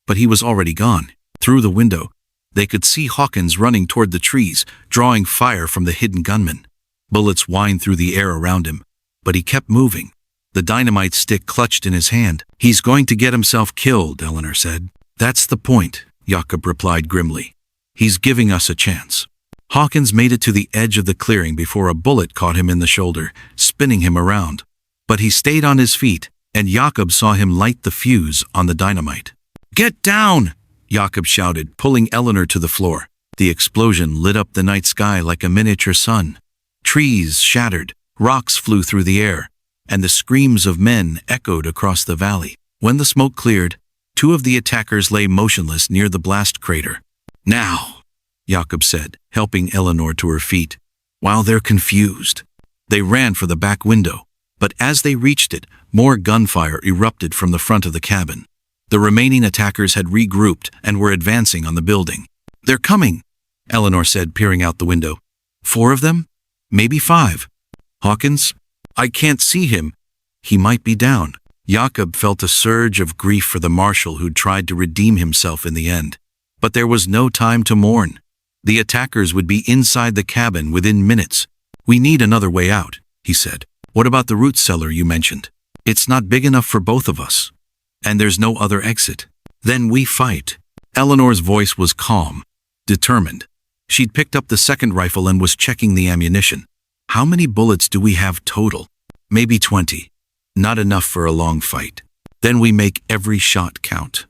but he was already gone. Through the window, they could see Hawkins running toward the trees, drawing fire from the hidden gunman. Bullets whined through the air around him, but he kept moving, the dynamite stick clutched in his hand. "He's going to get himself killed," Eleanor said. "That's the point," Jakob replied grimly. "He's giving us a chance." Hawkins made it to the edge of the clearing before a bullet caught him in the shoulder, spinning him around. But he stayed on his feet, and Jakob saw him light the fuse on the dynamite. "Get down!" Jakob shouted, pulling Eleanor to the floor. The explosion lit up the night sky like a miniature sun. Trees shattered, rocks flew through the air, and the screams of men echoed across the valley. When the smoke cleared, two of the attackers lay motionless near the blast crater. "Now," Jakob said, helping Eleanor to her feet. While they're confused, they ran for the back window, but as they reached it, more gunfire erupted from the front of the cabin. The remaining attackers had regrouped and were advancing on the building. "They're coming," Eleanor said, peering out the window. "4 of them? Maybe 5. Hawkins? I can't see him. He might be down." Jakob felt a surge of grief for the marshal who'd tried to redeem himself in the end. But there was no time to mourn. The attackers would be inside the cabin within minutes. "We need another way out," he said. "What about the root cellar you mentioned? It's not big enough for both of us. And there's no other exit." "Then we fight." Eleanor's voice was calm, determined. She'd picked up the second rifle and was checking the ammunition. "How many bullets do we have total?" "Maybe 20. Not enough for a long fight." "Then we make every shot count."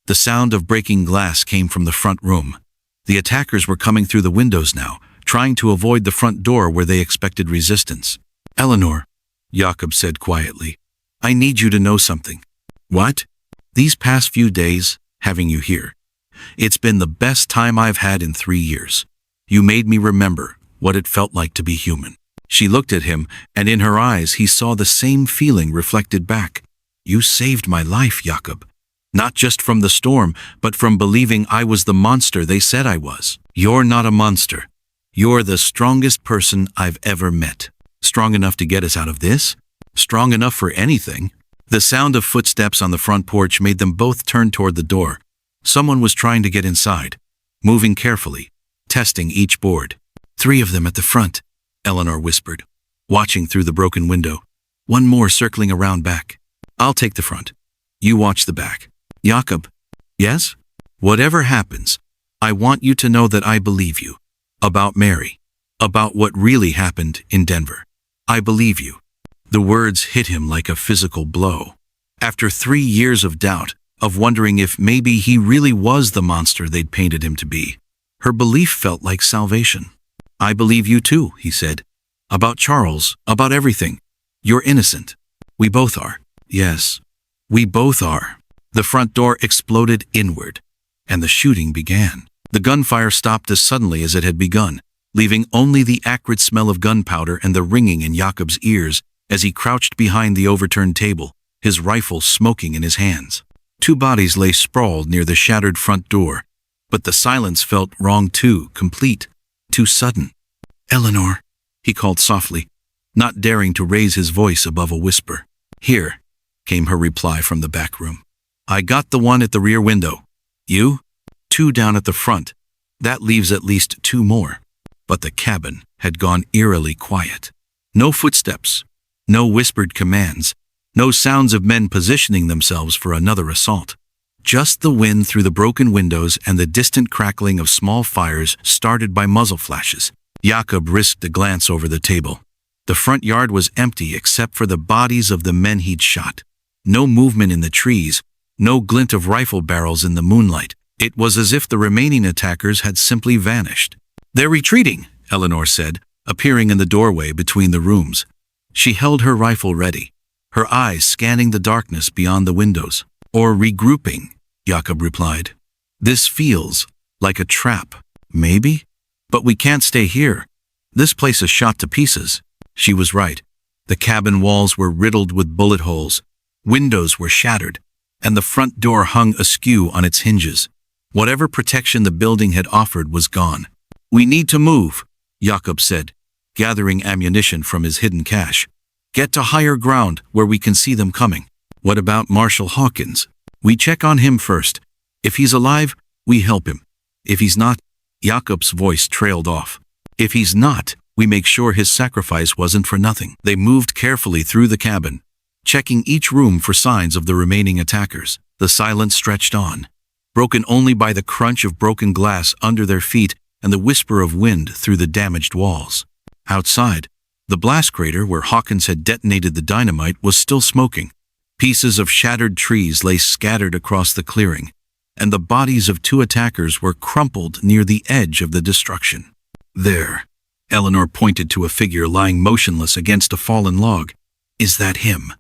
The sound of breaking glass came from the front room. The attackers were coming through the windows now, trying to avoid the front door where they expected resistance. "Eleanor," Jakob said quietly, "I need you to know something." "What?" "These past few days, having you here, it's been the best time I've had in 3 years. You made me remember what it felt like to be human." She looked at him, and in her eyes he saw the same feeling reflected back. "You saved my life, Jakob. Not just from the storm, but from believing I was the monster they said I was." "You're not a monster. You're the strongest person I've ever met." "Strong enough to get us out of this?" "Strong enough for anything." The sound of footsteps on the front porch made them both turn toward the door. Someone was trying to get inside, moving carefully, testing each board. "3 of them at the front," Eleanor whispered, watching through the broken window. "One more circling around back. I'll take the front. You watch the back." "Jakob." "Yes?" "Whatever happens, I want you to know that I believe you. About Mary. About what really happened in Denver. I believe you." The words hit him like a physical blow. After 3 years of doubt, of wondering if maybe he really was the monster they'd painted him to be, her belief felt like salvation. "I believe you too," he said. "About Charles, about everything. You're innocent. We both are." "Yes, we both are." The front door exploded inward, and the shooting began. The gunfire stopped as suddenly as it had begun, leaving only the acrid smell of gunpowder and the ringing in Jakob's ears as he crouched behind the overturned table, his rifle smoking in his hands. 2 bodies lay sprawled near the shattered front door, but the silence felt wrong too, complete, too sudden. "Eleanor," he called softly, not daring to raise his voice above a whisper. "Here," came her reply from the back room. "I got the one at the rear window. You?" 2 down at the front. That leaves at least 2 more. But the cabin had gone eerily quiet. No footsteps, no whispered commands, no sounds of men positioning themselves for another assault. Just the wind through the broken windows and the distant crackling of small fires started by muzzle flashes. Jakob risked a glance over the table. The front yard was empty except for the bodies of the men he'd shot. No movement in the trees, no glint of rifle barrels in the moonlight. It was as if the remaining attackers had simply vanished. "They're retreating," Eleanor said, appearing in the doorway between the rooms. She held her rifle ready, her eyes scanning the darkness beyond the windows. "Or regrouping," Jakob replied. "This feels like a trap." "Maybe? But we can't stay here. This place is shot to pieces." She was right. The cabin walls were riddled with bullet holes, Windows were shattered, and the front door hung askew on its hinges. Whatever protection the building had offered was gone. "We need to move," Jakob said, gathering ammunition from his hidden cache. "Get to higher ground where we can see them coming." "What about Marshal Hawkins?" "We check on him first. If he's alive, we help him. If he's not," Jakob's voice trailed off. "If he's not, we make sure his sacrifice wasn't for nothing." They moved carefully through the cabin, checking each room for signs of the remaining attackers. The silence stretched on, broken only by the crunch of broken glass under their feet and the whisper of wind through the damaged walls. Outside, the blast crater where Hawkins had detonated the dynamite was still smoking. Pieces of shattered trees lay scattered across the clearing, and the bodies of 2 attackers were crumpled near the edge of the destruction. "There," Eleanor pointed to a figure lying motionless against a fallen log. "Is that him?"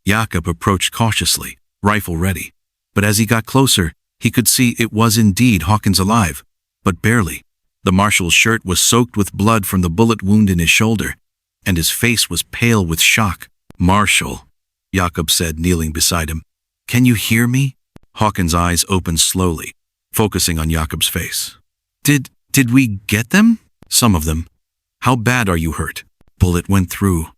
Jakob approached cautiously, rifle ready. But as he got closer, he could see it was indeed Hawkins alive, but barely. The marshal's shirt was soaked with blood from the bullet wound in his shoulder, and his face was pale with shock. "Marshal," Jakob said, kneeling beside him. "Can you hear me?" Hawkins' eyes opened slowly, focusing on Jakob's face. Did we get them?" "Some of them." "How bad are you hurt?" "Bullet went through.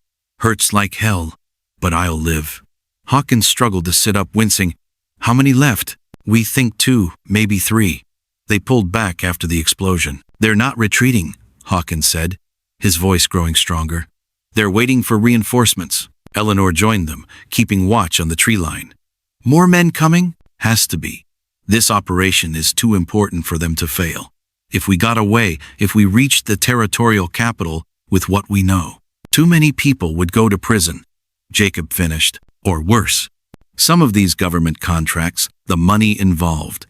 Hurts like hell, but I'll live." Hawkins struggled to sit up, wincing. "How many left?" "We think 2, maybe 3. They pulled back after the explosion." "They're not retreating," Hawkins said, his voice growing stronger. "They're waiting for reinforcements." Eleanor joined them, keeping watch on the tree line. "More men coming?" "Has to be. This operation is too important for them to fail. If we got away, if we reached the territorial capital with what we know, too many people would go to prison," Jakob finished. "Or worse. Some of these government contracts, the money involved.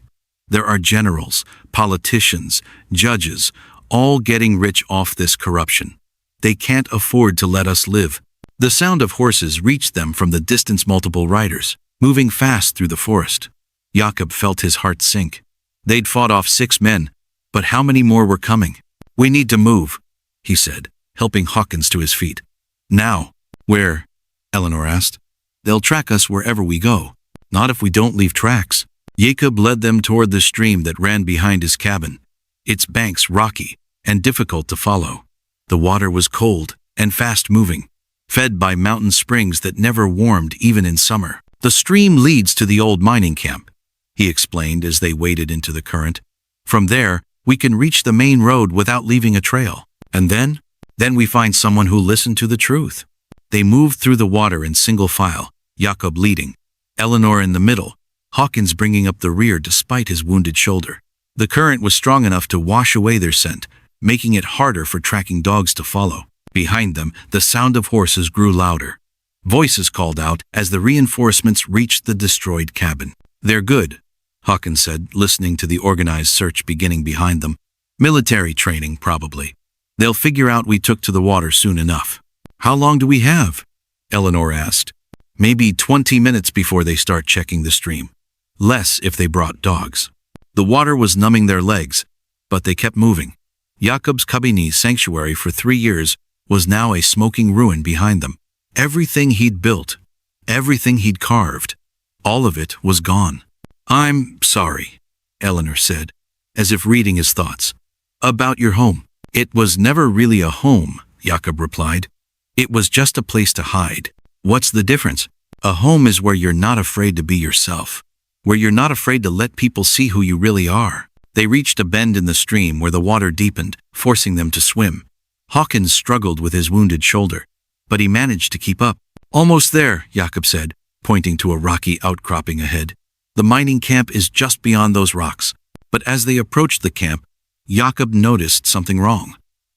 There are generals, politicians, judges, all getting rich off this corruption. They can't afford to let us live." The sound of horses reached them from the distance, multiple riders, moving fast through the forest. Jakob felt his heart sink. They'd fought off 6 men, but how many more were coming? "We need to move," he said, helping Hawkins to his feet. "Now." "Where?" Eleanor asked. "They'll track us wherever we go." "Not if we don't leave tracks." Jakob led them toward the stream that ran behind his cabin, its banks rocky and difficult to follow. The water was cold and fast-moving, fed by mountain springs that never warmed even in summer. "The stream leads to the old mining camp," he explained as they waded into the current. "From there, we can reach the main road without leaving a trail. And then we find someone who'll listen to the truth." They moved through the water in single file, Jakob leading, Eleanor in the middle, Hawkins bringing up the rear despite his wounded shoulder. The current was strong enough to wash away their scent, making it harder for tracking dogs to follow. Behind them, the sound of horses grew louder. Voices called out as the reinforcements reached the destroyed cabin. "They're good," Hawkins said, listening to the organized search beginning behind them. "Military training, probably. They'll figure out we took to the water soon enough." "How long do we have?" Eleanor asked. "Maybe 20 minutes before they start checking the stream. Less if they brought dogs." The water was numbing their legs, but they kept moving. Jakob's Kabini sanctuary for 3 years was now a smoking ruin behind them. Everything he'd built, everything he'd carved, all of it was gone. "I'm sorry," Eleanor said, as if reading his thoughts. "About your home." "It was never really a home," Jakob replied. "It was just a place to hide." "What's the difference?" "A home is where you're not afraid to be yourself, where you're not afraid to let people see who you really are." They reached a bend in the stream where the water deepened, forcing them to swim. Hawkins struggled with his wounded shoulder, but he managed to keep up. "Almost there," Jakob said, pointing to a rocky outcropping ahead. "The mining camp is just beyond those rocks." But as they approached the camp, Jakob noticed something wrong.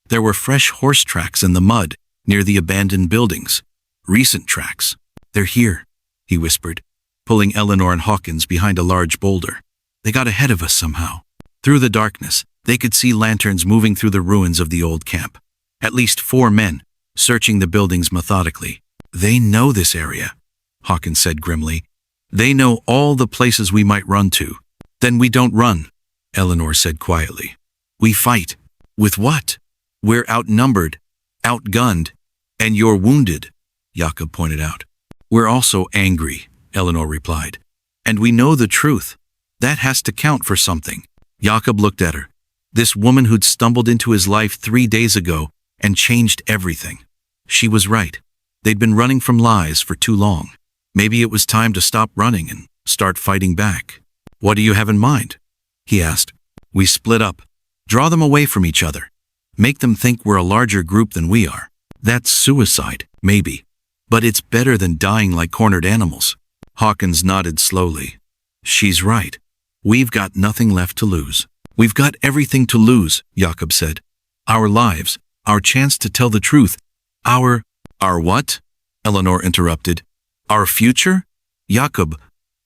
There were fresh horse tracks in the mud near the abandoned buildings. Recent tracks. "They're here," he whispered, pulling Eleanor and Hawkins behind a large boulder. "They got ahead of us somehow." Through the darkness, they could see lanterns moving through the ruins of the old camp. At least 4 men, searching the buildings methodically. "They know this area," Hawkins said grimly. "They know all the places we might run to." "Then we don't run," Eleanor said quietly. "We fight." "With what?" "We're outnumbered, outgunned, and you're wounded," Jakob pointed out. "We're also angry," Eleanor replied. And we know the truth. That has to count for something. Jakob looked at her. This woman who'd stumbled into his life 3 days ago and changed everything. She was right. They'd been running from lies for too long. Maybe it was time to stop running and start fighting back. What do you have in mind? He asked. We split up. Draw them away from each other. Make them think we're a larger group than we are. That's suicide, maybe. But it's better than dying like cornered animals. Hawkins nodded slowly. She's right. We've got nothing left to lose. We've got everything to lose, Jakob said. Our lives, our chance to tell the truth, our what? Eleanor interrupted. Our future? Jakob,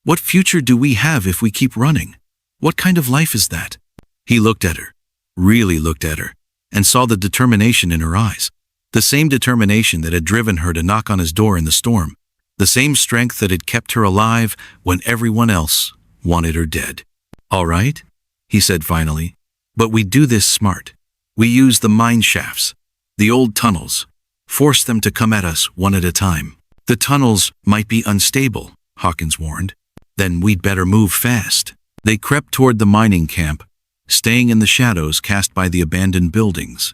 what future do we have if we keep running? What kind of life is that? He looked at her, really looked at her, and saw the determination in her eyes. The same determination that had driven her to knock on his door in the storm. The same strength that had kept her alive when everyone else wanted her dead. All right, he said finally, but we do this smart. We use the mine shafts, the old tunnels, force them to come at us one at a time. The tunnels might be unstable, Hawkins warned. Then we'd better move fast. They crept toward the mining camp, staying in the shadows cast by the abandoned buildings.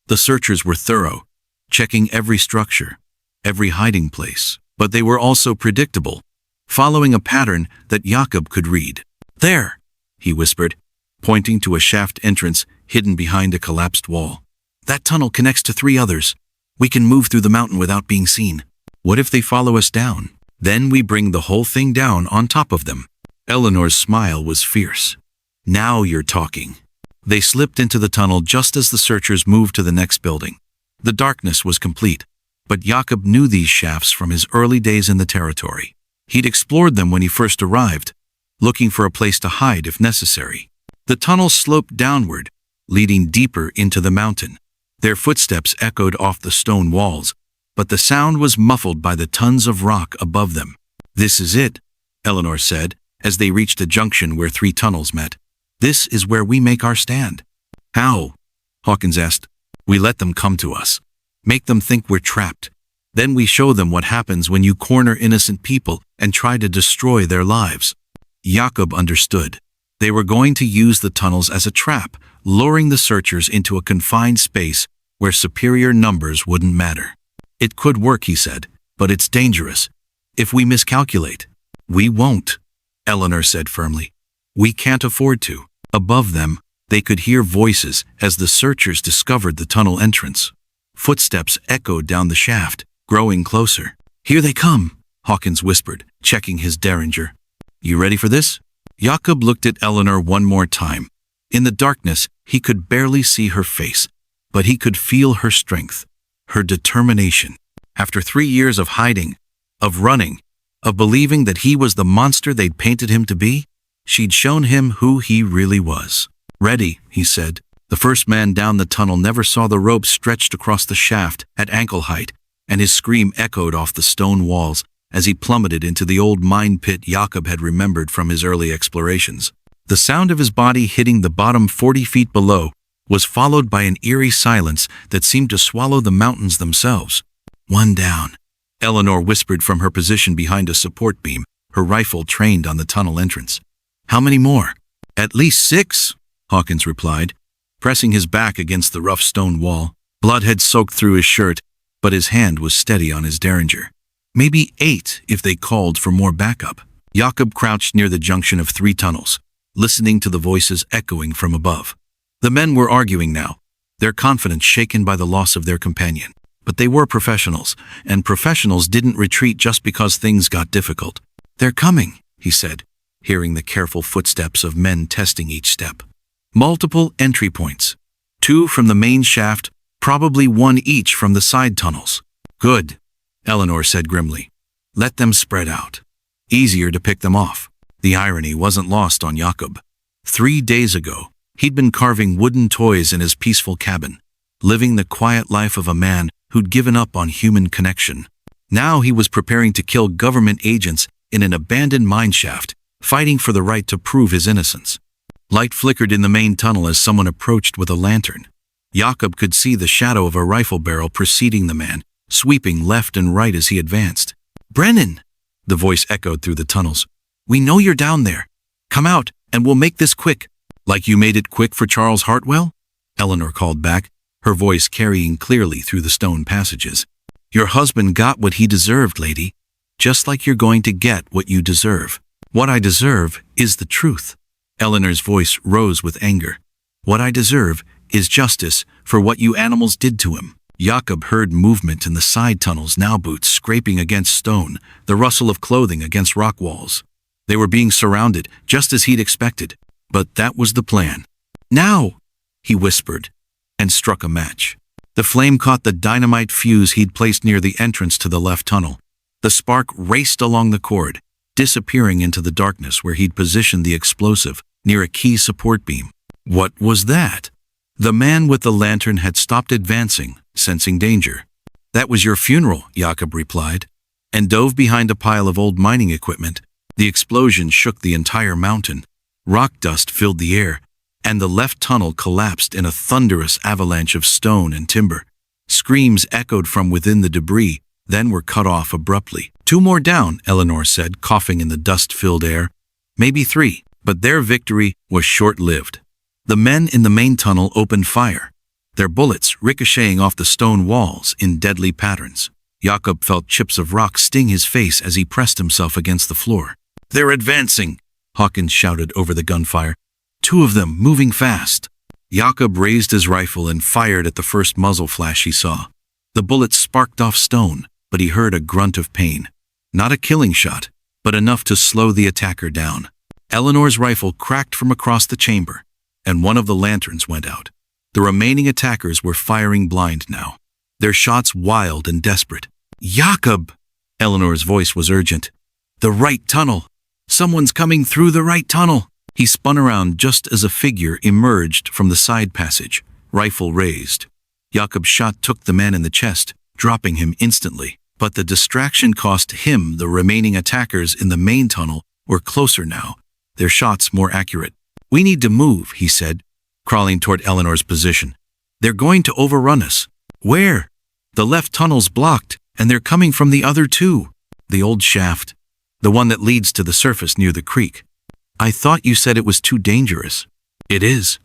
The searchers were thorough, checking every structure, every hiding place, but they were also predictable, following a pattern that Jakob could read. There, he whispered, pointing to a shaft entrance hidden behind a collapsed wall. That tunnel connects to 3 others. We can move through the mountain without being seen. What if they follow us down? Then we bring the whole thing down on top of them. Eleanor's smile was fierce. Now you're talking. They slipped into the tunnel just as the searchers moved to the next building. The darkness was complete, but Jakob knew these shafts from his early days in the territory. He'd explored them when he first arrived, looking for a place to hide if necessary. The tunnels sloped downward, leading deeper into the mountain. Their footsteps echoed off the stone walls, but the sound was muffled by the tons of rock above them. This is it, Eleanor said, as they reached a junction where 3 tunnels met. This is where we make our stand. How? Hawkins asked. We let them come to us. Make them think we're trapped. Then we show them what happens when you corner innocent people and try to destroy their lives. Jakob understood. They were going to use the tunnels as a trap, luring the searchers into a confined space where superior numbers wouldn't matter. It could work, he said, but it's dangerous. If we miscalculate, we won't, Eleanor said firmly. We can't afford to. Above them, they could hear voices as the searchers discovered the tunnel entrance. Footsteps echoed down the shaft, growing closer. Here they come, Hawkins whispered, checking his derringer. You ready for this? Jakob looked at Eleanor one more time. In the darkness, he could barely see her face, but he could feel her strength, her determination. After 3 years of hiding, of running, of believing that he was the monster they'd painted him to be, she'd shown him who he really was. Ready, he said. The first man down the tunnel never saw the rope stretched across the shaft at ankle height, and his scream echoed off the stone walls as he plummeted into the old mine pit Jakob had remembered from his early explorations. The sound of his body hitting the bottom 40 feet below was followed by an eerie silence that seemed to swallow the mountains themselves. One down, Eleanor whispered from her position behind a support beam, her rifle trained on the tunnel entrance. How many more? At least 6, Hawkins replied, pressing his back against the rough stone wall. Blood had soaked through his shirt, but his hand was steady on his derringer. Maybe 8 if they called for more backup. Jakob crouched near the junction of 3 tunnels, listening to the voices echoing from above. The men were arguing now, their confidence shaken by the loss of their companion. But they were professionals, and professionals didn't retreat just because things got difficult. They're coming, he said, hearing the careful footsteps of men testing each step. Multiple entry points. 2 from the main shaft, probably 1 each from the side tunnels. Good, Eleanor said grimly. Let them spread out. Easier to pick them off. The irony wasn't lost on Jakob. 3 days ago, he'd been carving wooden toys in his peaceful cabin, living the quiet life of a man who'd given up on human connection. Now he was preparing to kill government agents in an abandoned mine shaft, fighting for the right to prove his innocence. Light flickered in the main tunnel as someone approached with a lantern. Jakob could see the shadow of a rifle barrel preceding the man, sweeping left and right as he advanced. Brennan! The voice echoed through the tunnels. "We know you're down there. Come out, and we'll make this quick." "Like you made it quick for Charles Hartwell?" Eleanor called back, her voice carrying clearly through the stone passages. "Your husband got what he deserved, lady. Just like you're going to get what you deserve." "What I deserve is the truth." Eleanor's voice rose with anger. "What I deserve is justice for what you animals did to him." Jakob heard movement in the side tunnels, now boots scraping against stone, the rustle of clothing against rock walls. They were being surrounded, just as he'd expected. But that was the plan. "Now!" he whispered, and struck a match. The flame caught the dynamite fuse he'd placed near the entrance to the left tunnel. The spark raced along the cord, disappearing into the darkness where he'd positioned the explosive near a key support beam. What was that? The man with the lantern had stopped advancing, sensing danger. "That was your funeral," Jakob replied, and dove behind a pile of old mining equipment. The explosion shook the entire mountain. Rock dust filled the air, and the left tunnel collapsed in a thunderous avalanche of stone and timber. Screams echoed from within the debris, then were cut off abruptly. "Two more down," Eleanor said, coughing in the dust-filled air. "Maybe three." But their victory was short-lived. The men in the main tunnel opened fire, their bullets ricocheting off the stone walls in deadly patterns. Jakob felt chips of rock sting his face as he pressed himself against the floor. "They're advancing," Hawkins shouted over the gunfire. "Two of them, moving fast." Jakob raised his rifle and fired at the first muzzle flash he saw. The bullet sparked off stone, but he heard a grunt of pain. Not a killing shot, but enough to slow the attacker down. Eleanor's rifle cracked from across the chamber, and one of the lanterns went out. The remaining attackers were firing blind now, their shots wild and desperate. "Jakob!" Eleanor's voice was urgent. "The right tunnel! Someone's coming through the right tunnel!" He spun around just as a figure emerged from the side passage, rifle raised. Jakob's shot took the man in the chest, dropping him instantly. But the distraction cost him. The remaining attackers in the main tunnel were closer now, their shots more accurate. "We need to move," he said, crawling toward Eleanor's position. "They're going to overrun us." "Where?" "The left tunnel's blocked, and they're coming from the other two." "The old shaft, the one that leads to the surface near the creek." "I thought you said it was too dangerous." "It is,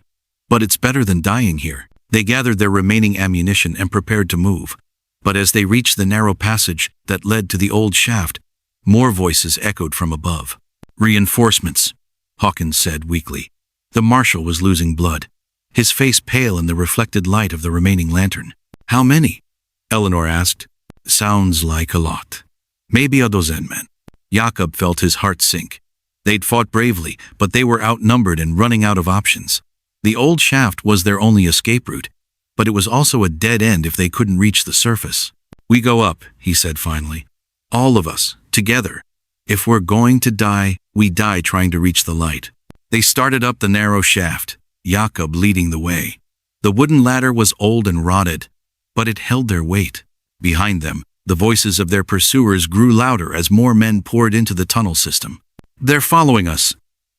but it's better than dying here." They gathered their remaining ammunition and prepared to move. But as they reached the narrow passage that led to the old shaft, more voices echoed from above. "Reinforcements," Hawkins said weakly. The marshal was losing blood, his face pale in the reflected light of the remaining lantern. "How many?" Eleanor asked. "Sounds like a lot. Maybe a dozen men." Jakob felt his heart sink. They'd fought bravely, but they were outnumbered and running out of options. The old shaft was their only escape route, but it was also a dead end if they couldn't reach the surface. "We go up," he said finally. "All of us, together. If we're going to die, we die trying to reach the light." They started up the narrow shaft, Jakob leading the way. The wooden ladder was old and rotted, but it held their weight. Behind them, the voices of their pursuers grew louder as more men poured into the tunnel system. "They're following us,"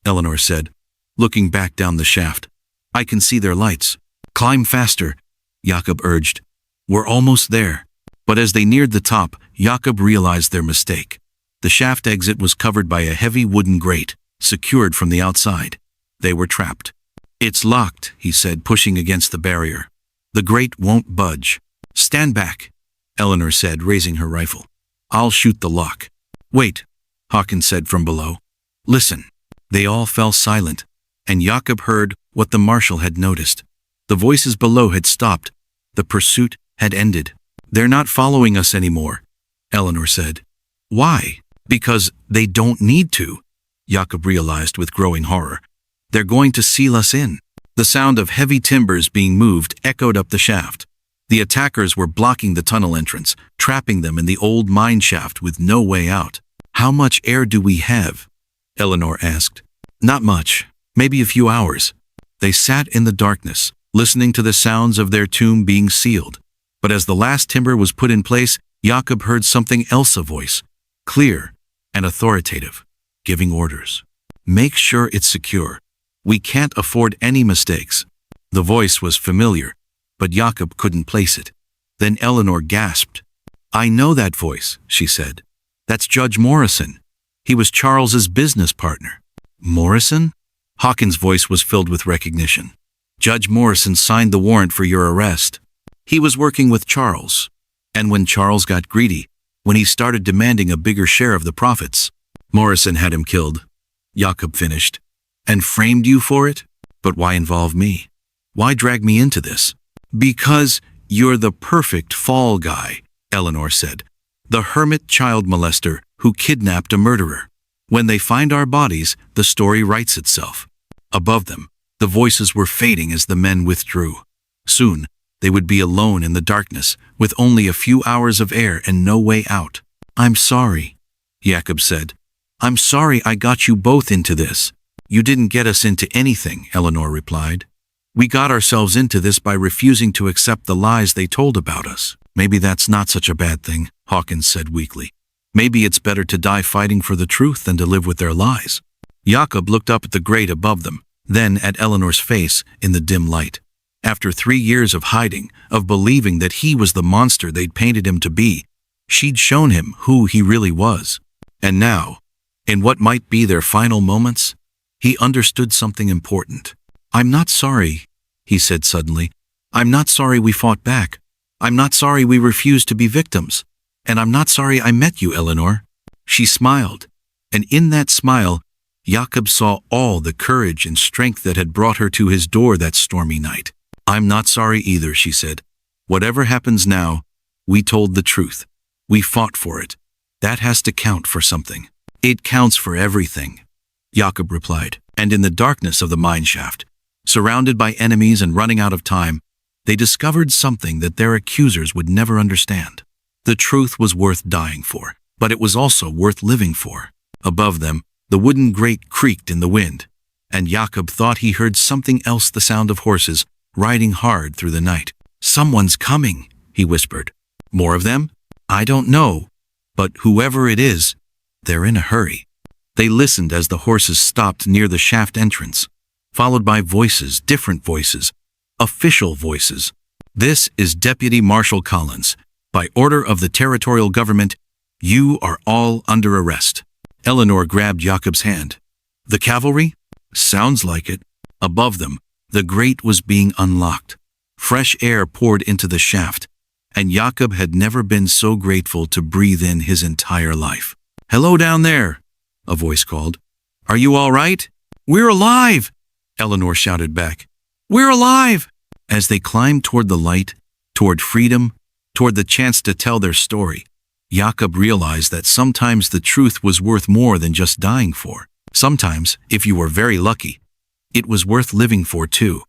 Eleanor said, looking back down the shaft. "I can see their lights." "Climb faster," Jakob urged. "We're almost there." But as they neared the top, Jakob realized their mistake. The shaft exit was covered by a heavy wooden grate, secured from the outside. They were trapped. "It's locked," he said, pushing against the barrier. "The grate won't budge." "Stand back," Eleanor said, raising her rifle. "I'll shoot the lock." "Wait," Hawkins said from below. "Listen." They all fell silent, and Jakob heard what the marshal had noticed. The voices below had stopped. The pursuit had ended. "They're not following us anymore," Eleanor said. "Why?" "Because they don't need to," Jakob realized with growing horror. "They're going to seal us in." The sound of heavy timbers being moved echoed up the shaft. The attackers were blocking the tunnel entrance, trapping them in the old mine shaft with no way out. "How much air do we have?" Eleanor asked. "Not much. Maybe a few hours." They sat in the darkness, listening to the sounds of their tomb being sealed. But as the last timber was put in place, Jakob heard something else, a voice, clear and authoritative, giving orders. "Make sure it's secure. We can't afford any mistakes." The voice was familiar, but Jakob couldn't place it. Then Eleanor gasped. "I know that voice," she said. That's Judge Morrison. He was Charles's business partner. Morrison? Hawkins' voice was filled with recognition. Judge Morrison signed the warrant for your arrest. He was working with Charles. And when Charles got greedy, when he started demanding a bigger share of the profits, Morrison had him killed. Jakob finished. And framed you for it? But why involve me? Why drag me into this? Because you're the perfect fall guy, Eleanor said. The hermit child molester who kidnapped a murderer. When they find our bodies, the story writes itself. Above them, the voices were fading as the men withdrew. Soon, they would be alone in the darkness, with only a few hours of air and no way out. I'm sorry, Jakob said. I'm sorry I got you both into this. You didn't get us into anything, Eleanor replied. We got ourselves into this by refusing to accept the lies they told about us. Maybe that's not such a bad thing, Hawkins said weakly. Maybe it's better to die fighting for the truth than to live with their lies. Jakob looked up at the grate above them, then at Eleanor's face in the dim light. After 3 years of hiding, of believing that he was the monster they'd painted him to be, she'd shown him who he really was. And now, in what might be their final moments, he understood something important. I'm not sorry, he said suddenly. I'm not sorry we fought back. I'm not sorry we refused to be victims. And I'm not sorry I met you, Eleanor. She smiled, and in that smile, Jakob saw all the courage and strength that had brought her to his door that stormy night. I'm not sorry either, she said. Whatever happens now, we told the truth. We fought for it. That has to count for something. It counts for everything, Jakob replied. And in the darkness of the mineshaft, surrounded by enemies and running out of time, they discovered something that their accusers would never understand. The truth was worth dying for, but it was also worth living for. Above them, the wooden grate creaked in the wind, and Jakob thought he heard something else, the sound of horses riding hard through the night. Someone's coming, he whispered. More of them? I don't know, but whoever it is, they're in a hurry. They listened as the horses stopped near the shaft entrance, followed by voices, different voices, official voices. This is Deputy Marshal Collins. By order of the territorial government, you are all under arrest. Eleanor grabbed Jakob's hand. The cavalry? Sounds like it. Above them, the grate was being unlocked. Fresh air poured into the shaft, and Jakob had never been so grateful to breathe in his entire life. Hello down there, a voice called. Are you all right? We're alive, Eleanor shouted back. We're alive! As they climbed toward the light, toward freedom, toward the chance to tell their story, Jakob realized that sometimes the truth was worth more than just dying for. Sometimes, if you were very lucky, it was worth living for too.